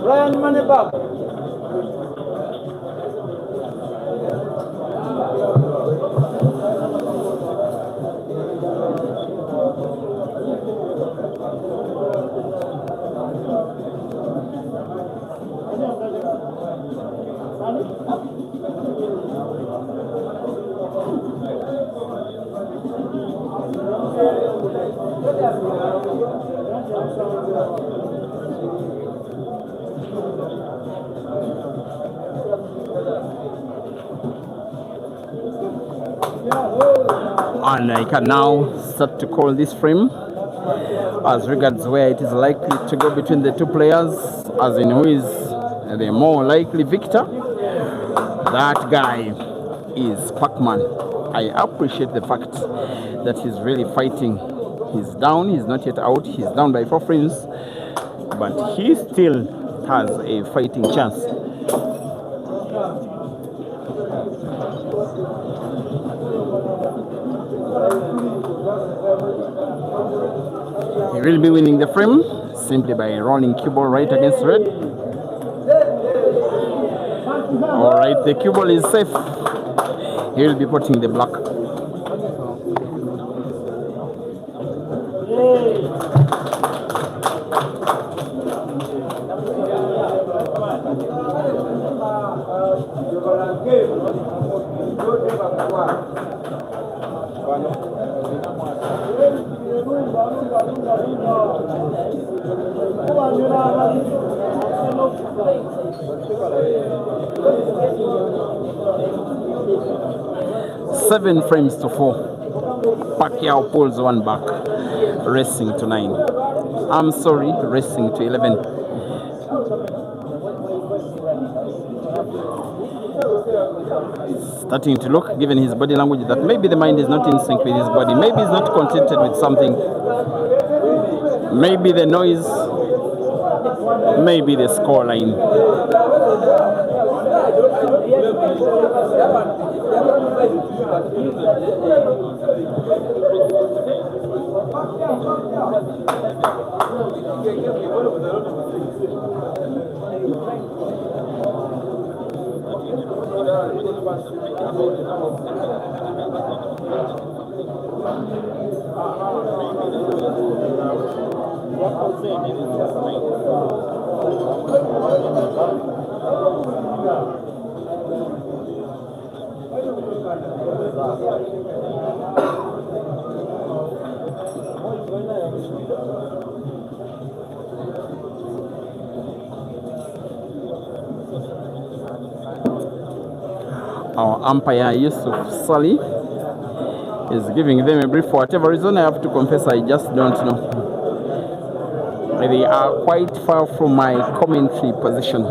Brian money back. And I can now start to call this frame as regards where it is likely to go between the two players, as in who is the more likely victor. That guy is Pac-Man. I appreciate the fact that he's really fighting. He's down, he's not yet out, he's down by 4 frames, but he still has a fighting chance. He will be winning the frame simply by rolling cue ball right against red. Alright, the cue ball is safe. He will be putting the black. Seven frames to 4. Paquiao pulls one back, racing to 9. I'm sorry, racing to 11. Starting to look, given his body language, that maybe the mind is not in sync with his body. Maybe he's not contented with something. Maybe the noise. Maybe the score line. Our umpire Yusuf Sali is giving them a brief. For whatever reason, I have to confess, I just don't know. They are quite far from my commentary position.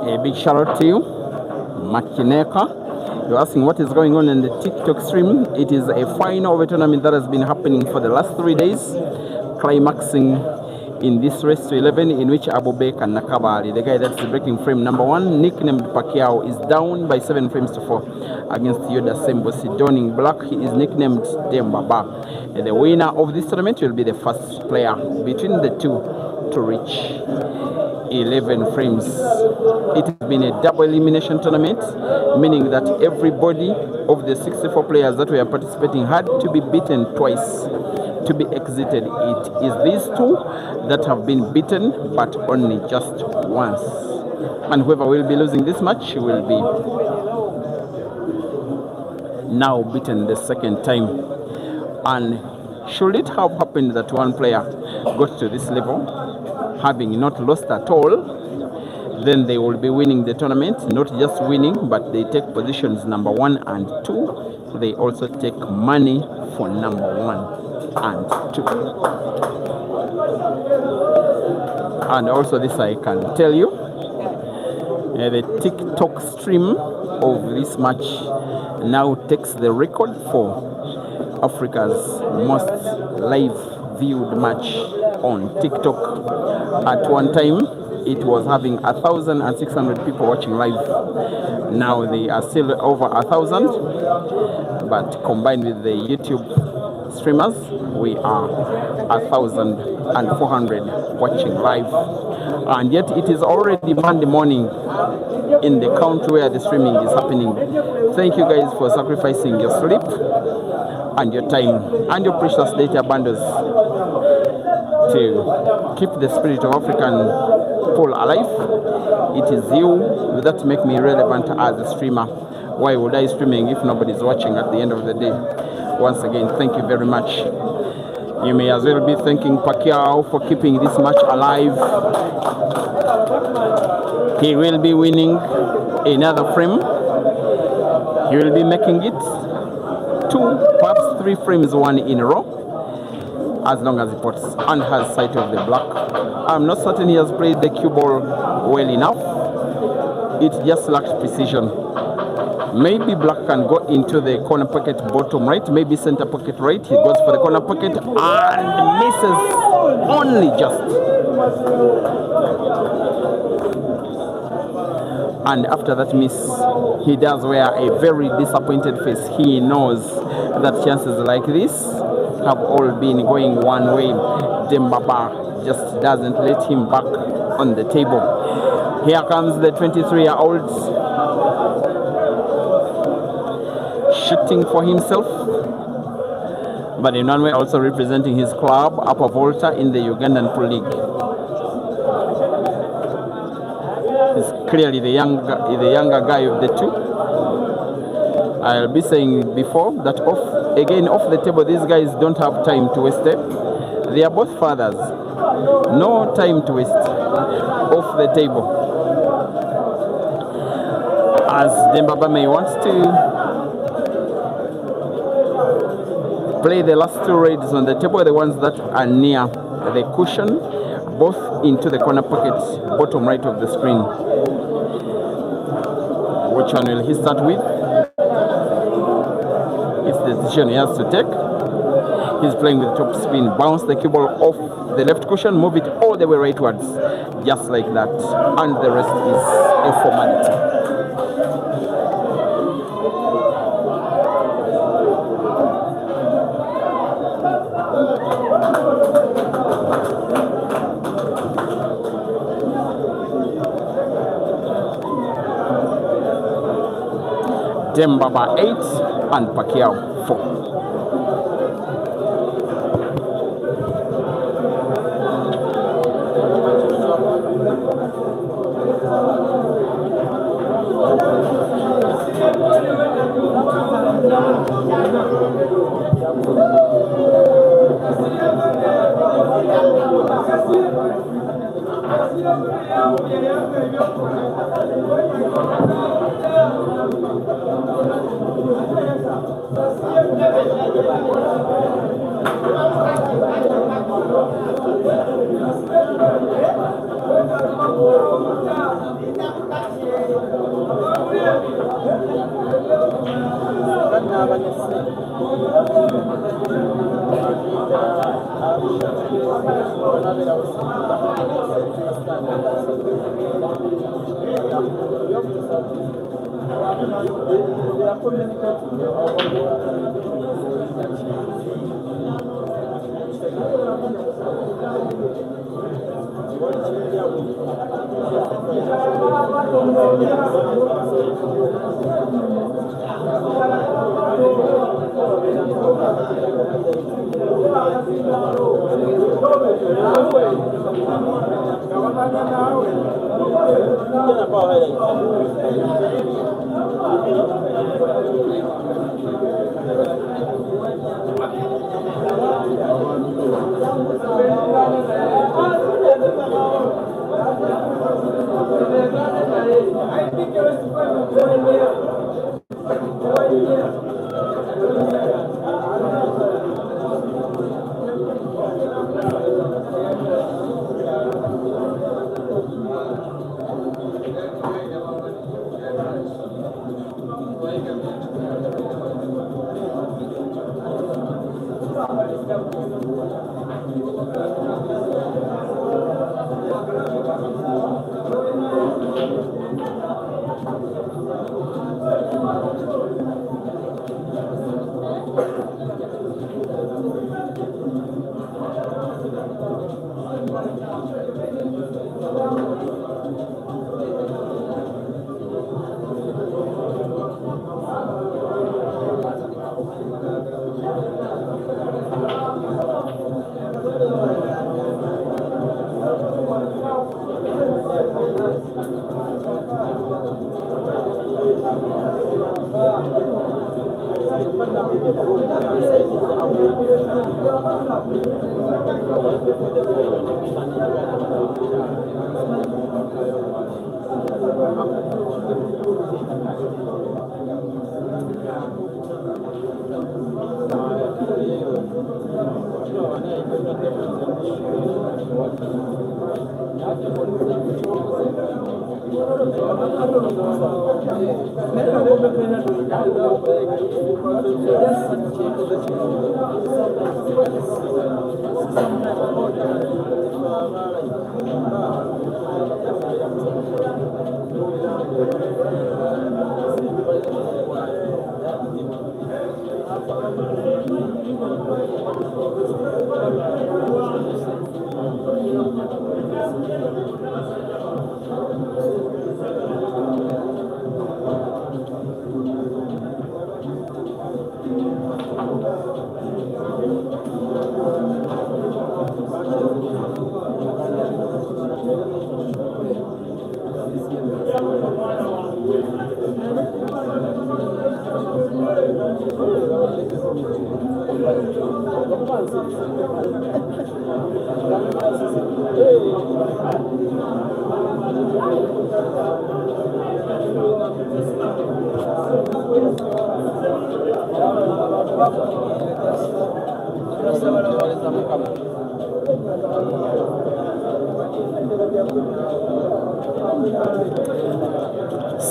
A big shout out to you, Makineka. You're asking what is going on in the TikTok stream. It is a final of a tournament that has been happening for the last 3 days, climaxing in this race to 11, in which Abubaker and Nakabaale, the guy that's breaking frame number 1, nicknamed Paquiao, is down by 7 frames to 4 against Yudah Ssembuusi, donning black. He is nicknamed Demba-Ba. The winner of this tournament will be the first player between the two to reach 11 frames. It has been a double elimination tournament, meaning that everybody of the 64 players that were participating had to be beaten twice to be exited. It is these two that have been beaten, but only just once. And whoever will be losing this match will be now beaten the second time. And should it have happened that one player got to this level, having not lost at all, then they will be winning the tournament. Not just winning, but they take positions number 1 and 2. They also take money for number 1 and 2. And also this I can tell you, the TikTok stream of this match now takes the record for Africa's most live viewed match on TikTok. At one time it was having 1,600 people watching live. Now they are still over 1,000, but combined with the YouTube streamers, we are 1,400 watching live. And yet it is already Monday morning in the country where the streaming is happening. Thank you guys for sacrificing your sleep and your time and your precious data bundles to keep the spirit of African pool alive. It is you that make me relevant as a streamer. Why would I streaming if nobody's watching at the end of the day? Once again, thank you very much. You may as well be thanking Paquiao for keeping this match alive. He will be winning another frame. He will be making it 2, perhaps 3 frames, 1 in a row, as long as he puts and has sight of the black. I'm not certain he has played the cue ball well enough. It just lacked precision. Maybe black can go into the corner pocket bottom right, maybe center pocket right. He goes for the corner pocket and misses only just. And after that miss, he does wear a very disappointed face. He knows that chances like this have all been going one way. Demba-Ba just doesn't let him back on the table. Here comes the 23-year-old shooting for himself, but in one way also representing his club, Upper Volta, in the Ugandan Pro League. He's clearly the younger guy of the two. I'll be saying before that off the table, these guys don't have time to waste it. They are both fathers. No time to waste off the table. As Demba-Ba may want to play the last two raids on the table, the ones that are near the cushion, both into the corner pocket, bottom right of the screen. Which one will he start with? It's the decision he has to take. He's playing with top spin. Bounce the cue ball off the left cushion, move it all the way rightwards, just like that. And the rest is a formality. Demba-Ba 8 and Paquiao 4.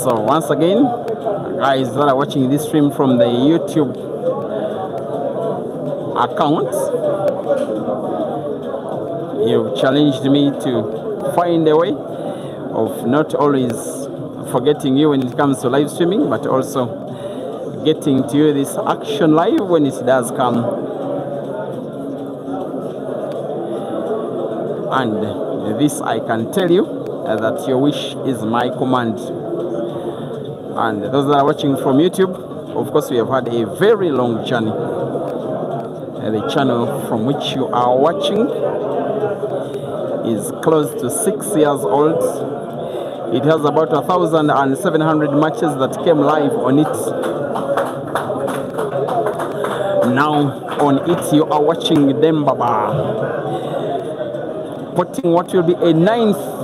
So once again, guys that are watching this stream from the YouTube account, you've challenged me to find a way of not always forgetting you when it comes to live streaming, but also getting to you this action live when it does come. And this I can tell you that your wish is my command. And those that are watching from YouTube, of course, we have had a very long journey. The channel from which you are watching is close to 6 years old. It has about 1,700 matches that came live on it. Now on it you are watching Demba-Ba putting what will be a 9th,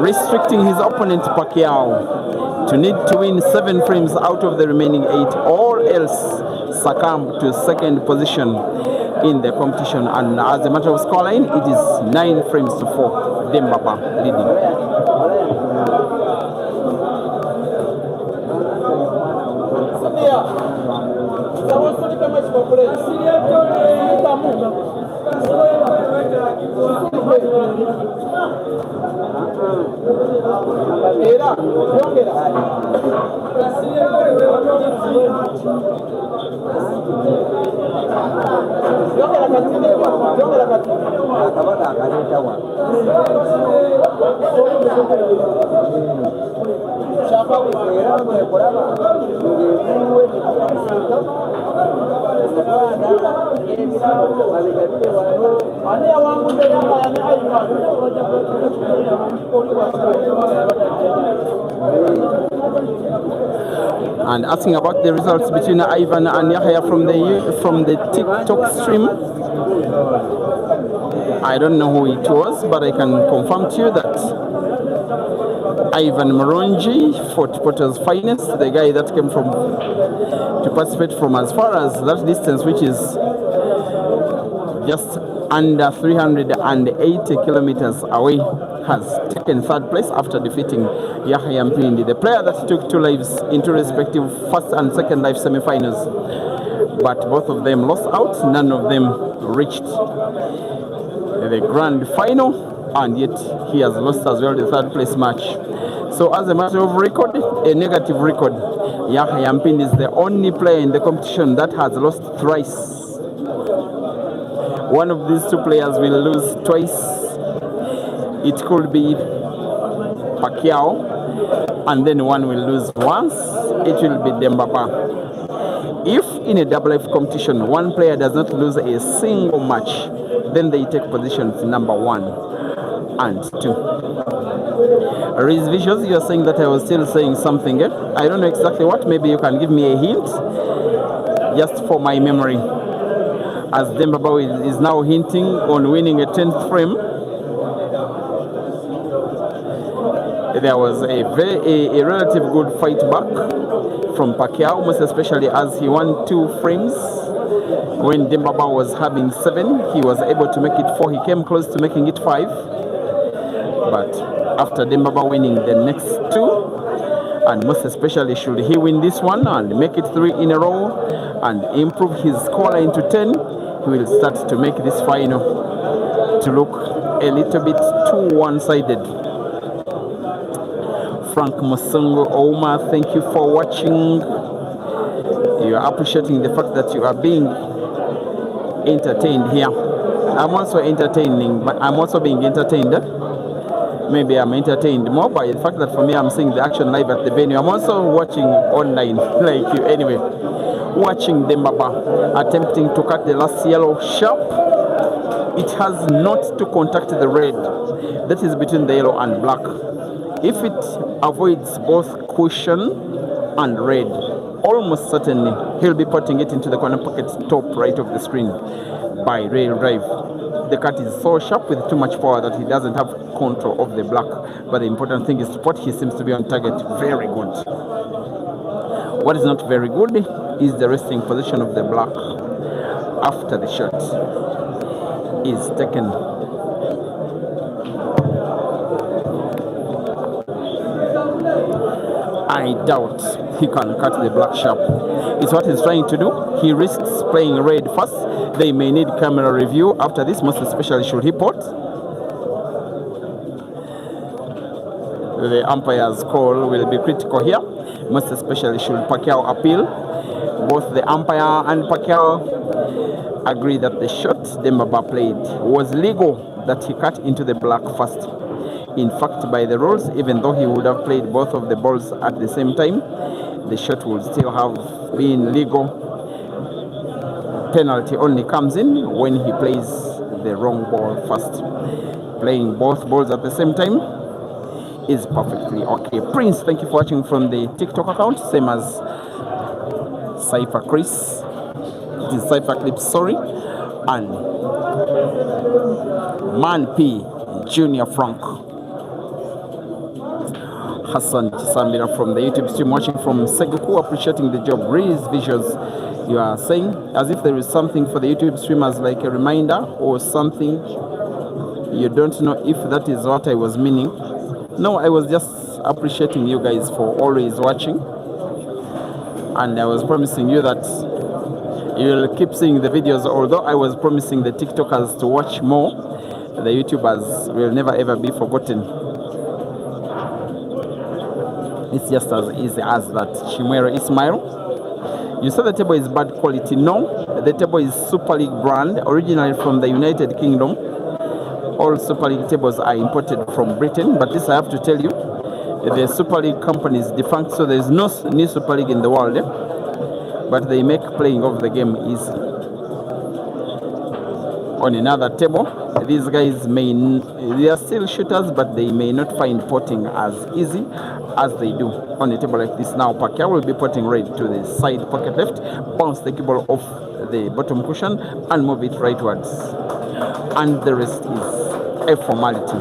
restricting his opponent Paquiao to need to win 7 frames out of the remaining 8, or else succumb to second position in the competition. And as a matter of scoreline, it is 9 frames to 4, Demba-Ba leading. And asking about the results between Ivan and Yahya from the TikTok stream, I don't know who it was, but I can confirm to you that Ivan Moronji fought Potter's finest, the guy that came from to participate from as far as that distance, which is just under 380 kilometers away, has taken 3rd place after defeating Yahya Mpindi, the player that took 2 lives into respective 1st and 2nd live semi-finals. But both of them lost out, none of them reached the grand final, and yet he has lost as well the 3rd place match. So as a matter of record, a negative record, Yahya Mpindi is the only player in the competition that has lost thrice. One of these 2 players will lose twice. It could be Paquiao, and then one will lose once. It will be Demba-Ba. If in a double life competition one player does not lose a single match, then they take positions number 1 and 2. Riz Visuals, you're saying that I was still saying something. I don't know exactly what. Maybe you can give me a hint, just for my memory. As Demba-Ba is now hinting on winning a 10th frame. There was a relative good fight back from Paquiao, most especially as he won 2 frames. When Demba-Ba was having 7, he was able to make it 4. He came close to making it 5. But after Demba-Ba winning the next two, and most especially should he win this one and make it 3 in a row and improve his scoreline to 10, he will start to make this final to look a little bit too one-sided. Frank Musungu Ouma, thank you for watching. You are appreciating the fact that you are being entertained here. I'm also entertaining, but I'm also being entertained. Maybe I'm entertained more by the fact that for me I'm seeing the action live at the venue. I'm also watching online like you. Anyway, watching Demba-Ba attempting to cut the last yellow sharp. It has not to contact the red that is between the yellow and black. If it avoids both cushion and red, almost certainly he'll be putting it into the corner pocket top right of the screen by rail drive. The cut is so sharp with too much power that he doesn't have control of the black. But the important thing is what he seems to be on target. Very good. What is not very good is the resting position of the black after the shot is taken. I doubt he can cut the black sharp. It's what he's trying to do. He risks playing red first. They may need camera review after this, most especially should he pot. The umpire's call will be critical here, most especially should Paquiao appeal. Both the umpire and Paquiao agree that the shot Demba-Ba played was legal, that he cut into the black first. In fact, by the rules, even though he would have played both of the balls at the same time, the shot would still have been legal. Penalty only comes in when he plays the wrong ball first. Playing both balls at the same time is perfectly okay. Prince, thank you for watching from the TikTok account, same as Cypher Chris. It is Cypher Clips, sorry. And Man P, Junior Frank. Hassan Chisambira from the YouTube stream, watching from Seguku, appreciating the job. Raise visuals, you are saying, as if there is something for the YouTube streamers like a reminder or something. You don't know if that is what I was meaning. No, I was just appreciating you guys for always watching. And I was promising you that you'll keep seeing the videos, although I was promising the TikTokers to watch more. The YouTubers will never ever be forgotten. It's just as easy as that. Shimwero Ismail, you say the table is bad quality. No, the table is Super League brand, originally from the United Kingdom. All Super League tables are imported from Britain, but this I have to tell you, the Super League company is defunct, so there is no new Super League in the world. But they make playing of the game easy. On another table, these guys they are still shooters, but they may not find potting as easy as they do on a table like this. Now Paquiao will be putting red to the side pocket left, bounce the cue ball off the bottom cushion and move it rightwards. And the rest is a formality.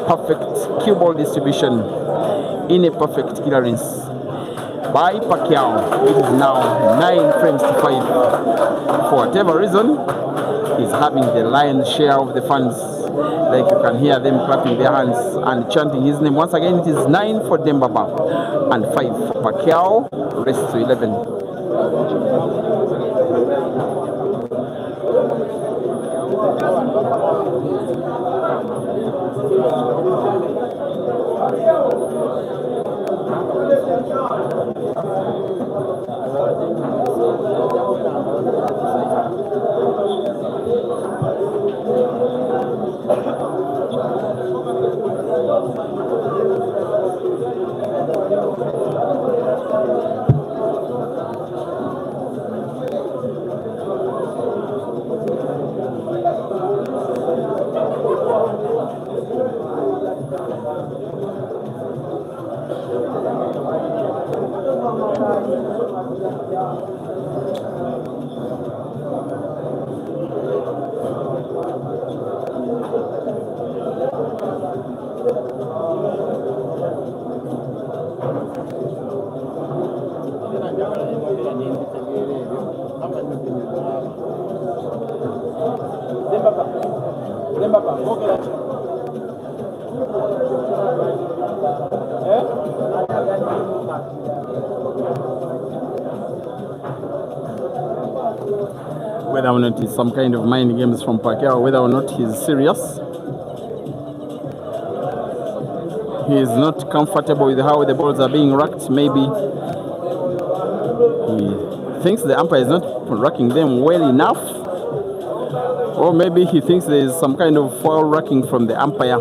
Perfect cue ball distribution in a perfect clearance by Paquiao. It is now 9 frames to 5. For whatever reason, he's having the lion's share of the fans. Like you can hear them clapping their hands and chanting his name. Once again, it is 9 for Demba-Ba and 5 for Paquiao. Rest to 11. Demba-Ba, go get it. notice some kind of mind games from Paquiao, whether or not he's serious. He is not comfortable with how the balls are being racked. Maybe he thinks the umpire is not racking them well enough, or maybe he thinks there is some kind of foul racking from the umpire.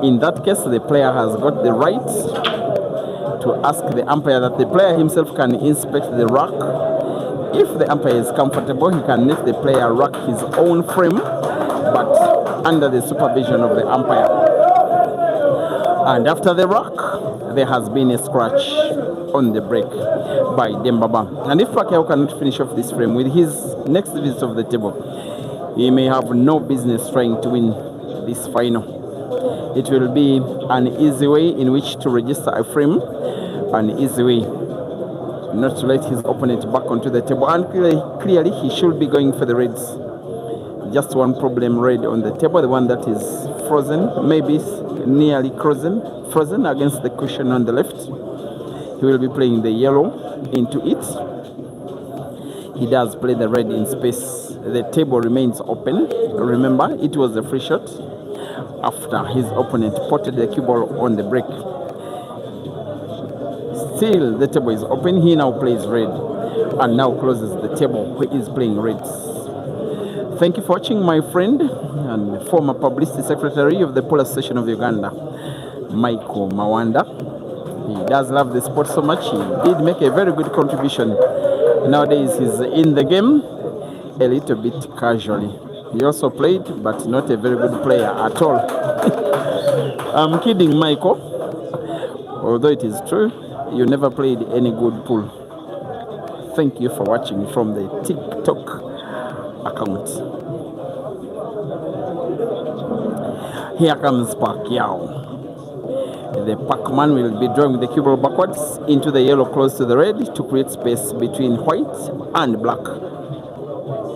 In that case, the player has got the right to ask the umpire that the player himself can inspect the rack. If the umpire is comfortable, he can let the player rack his own frame, but under the supervision of the umpire. And after the rack, there has been a scratch on the break by Demba-Ba. And if Paquiao cannot finish off this frame with his next visit of the table, he may have no business trying to win this final. It will be an easy way in which to register a frame, an easy way not to let his opponent back onto the table. And clearly he should be going for the reds. Just one problem red on the table, the one that is frozen, maybe nearly frozen against the cushion on the left. He will be playing the yellow into it. He does play the red in space. The table remains open. Remember, it was a free shot after his opponent potted the cue ball on the break. Still, the table is open. He now plays red and now closes the table. He is playing reds. Thank you for watching, my friend and former publicity secretary of the Police Station of Uganda, Michael Mawanda. He does love the sport so much. He did make a very good contribution. Nowadays, he's in the game a little bit casually. He also played, but not a very good player at all. I'm kidding, Michael. Although it is true, you never played any good pool. Thank you for watching from the TikTok account. Here comes Paquiao. The Pac-Man will be drawing the cue ball backwards into the yellow close to the red to create space between white and black.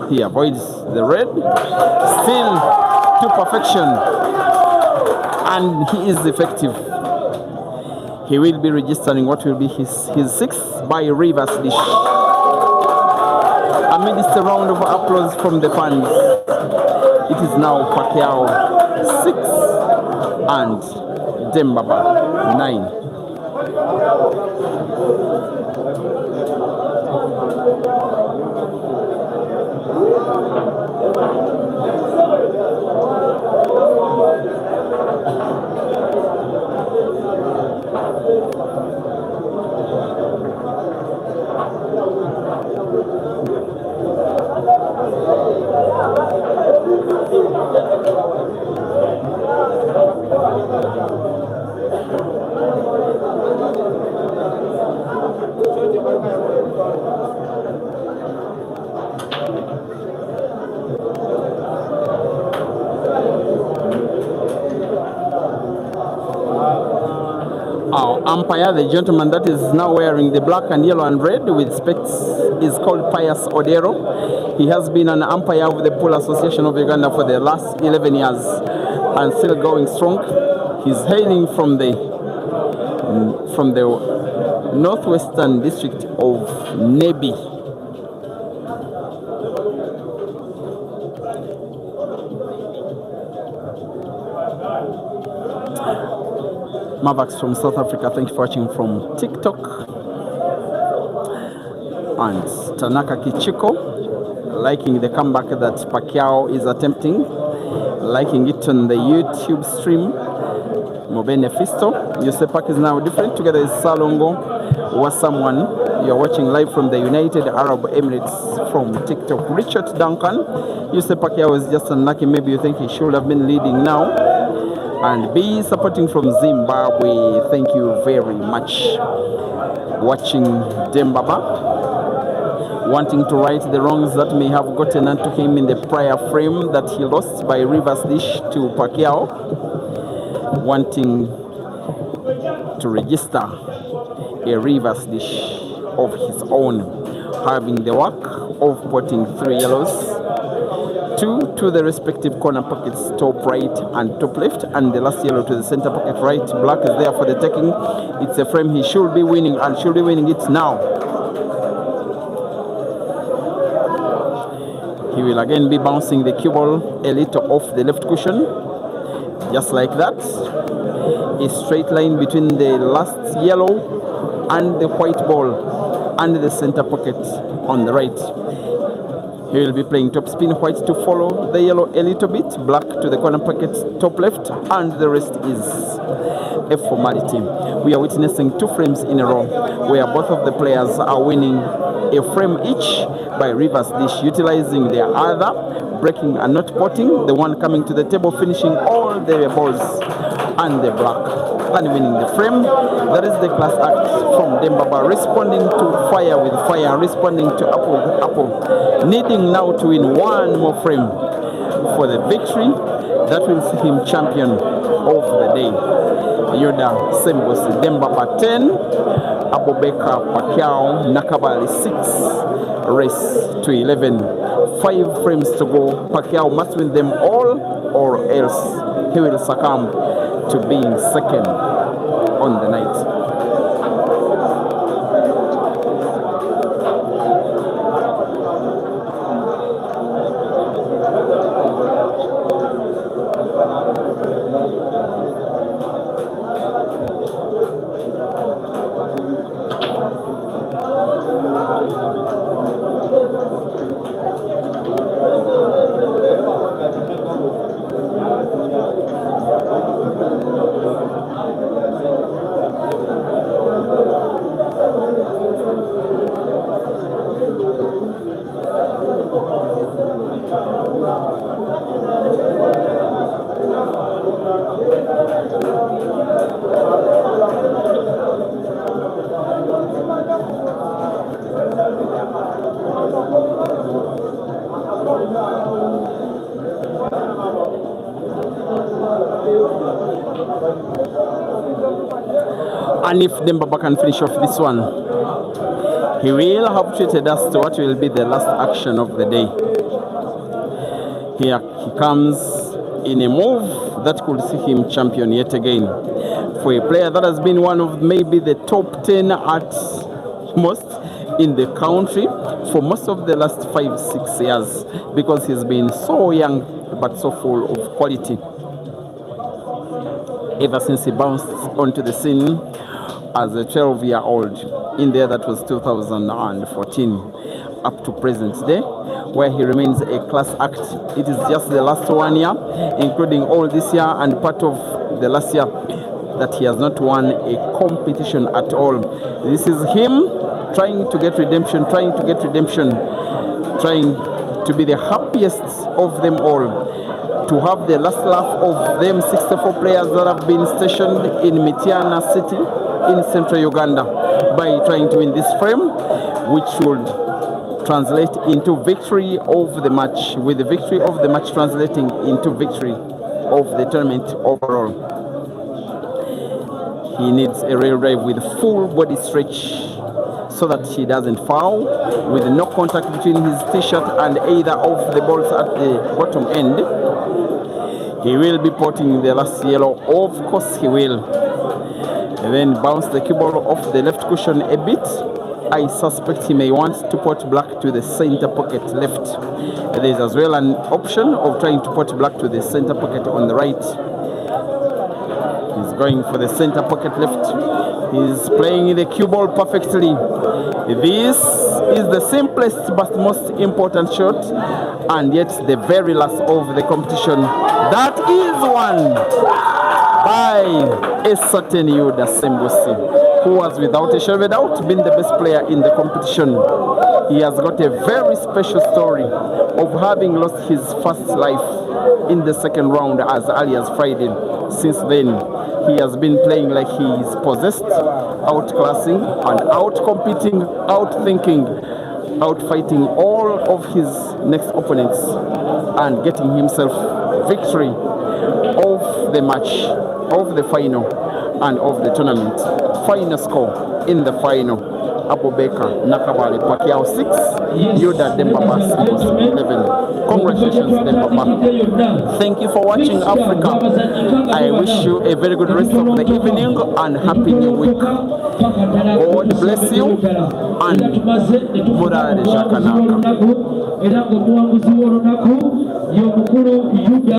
He avoids the red, still to perfection, and he is effective. He will be registering what will be his sixth by reverse dish. Amidst a round of applause from the fans, it is now Paquiao 6 and Demba-Ba 9. Our umpire, the gentleman that is now wearing the black and yellow and red with specs, is called Pius Odero. He has been an umpire of the Pool Association of Uganda for the last 11 years and still going strong. He's hailing from the northwestern district of Nebi. Mavax from South Africa, thank you for watching from TikTok. And Tanaka Kichiko, liking the comeback that Paquiao is attempting, liking it on the YouTube stream. Mobene Fisto, Yusepak is now different. Together is Salongo was someone. You're watching live from the United Arab Emirates from TikTok. Richard Duncan, Yusepak was just unlucky. Maybe you think he should have been leading now. And B supporting from Zimbabwe, thank you very much. Watching Demba-Ba, wanting to right the wrongs that may have gotten onto him in the prior frame that he lost by reverse dish to Paquiao, wanting to register a reverse dish of his own, having the work of putting 3 yellows, 2 to the respective corner pockets, top right and top left, and the last yellow to the center pocket right. Black is there for the taking. It's a frame he should be winning, and should be winning it now. He will again be bouncing the cue ball a little off the left cushion, just like that. A straight line between the last yellow and the white ball and the center pocket on the right. He will be playing top spin white to follow the yellow a little bit, black to the corner pocket top left, and the rest is a formality. We are witnessing 2 frames in a row where both of the players are winning a frame each by reverse dish, utilizing their other, breaking and not potting, the one coming to the table, finishing all the balls and the black and winning the frame. That is the class act from Demba-Ba, responding to fire with fire, responding to apple with apple, needing now to win 1 more frame for the victory that will see him champion of the day. Yudah, Ssembuusi, Demba-Ba 10, Abubaker, Paquiao, Nakabaale 6, race to 11. 5 frames to go. Paquiao must win them all or else he will succumb to being second on the night. And if Demba-Ba can finish off this one, he will have treated us to what will be the last action of the day. Here he comes in a move that could see him champion yet again. For a player that has been one of maybe the top 10 at most in the country for most of the last 5-6 years, because he's been so young but so full of quality. Ever since he bounced onto the scene as a 12-year-old, in there that was 2014, up to present day, where he remains a class act. It is just the last 1 year, including all this year and part of the last year, that he has not won a competition at all. This is him trying to get redemption, trying to be the happiest of them all, to have the last laugh of them 64 players that have been stationed in Mityana City in central Uganda by trying to win this frame, which would translate into victory of the match, with the victory of the match translating into victory of the tournament overall. He needs a rail drive with full body stretch so that he doesn't foul, with no contact between his t-shirt and either of the balls at the bottom end. He will be potting the last yellow, of course he will. And then bounce the cue ball off the left cushion a bit. I suspect he may want to pot black to the center pocket left. There is as well an option of trying to pot black to the center pocket on the right. He's going for the center pocket left. He's playing the cue ball perfectly. This is the simplest but most important shot, and yet the very last of the competition. That is one by a certain Yudah Ssembuusi, who has without a shadow of a doubt been the best player in the competition. He has got a very special story of having lost his first life in the second round as early as Friday. Since then, he has been playing like he is possessed, outclassing and outcompeting, outthinking, outfighting all of his next opponents and getting himself victory of the match, of the final and of the tournament. Final score in the final: Abubaker, Nakabaale, Paquiao 6, Yudah, Demba-Ba 11. Congratulations, Demba-Ba. Thank you for watching Africa. I wish you a very good rest of the evening and happy new week. God bless. bless you and Murare Shakanaka. era ng'omuwanguzi w'olunaku y'omukulu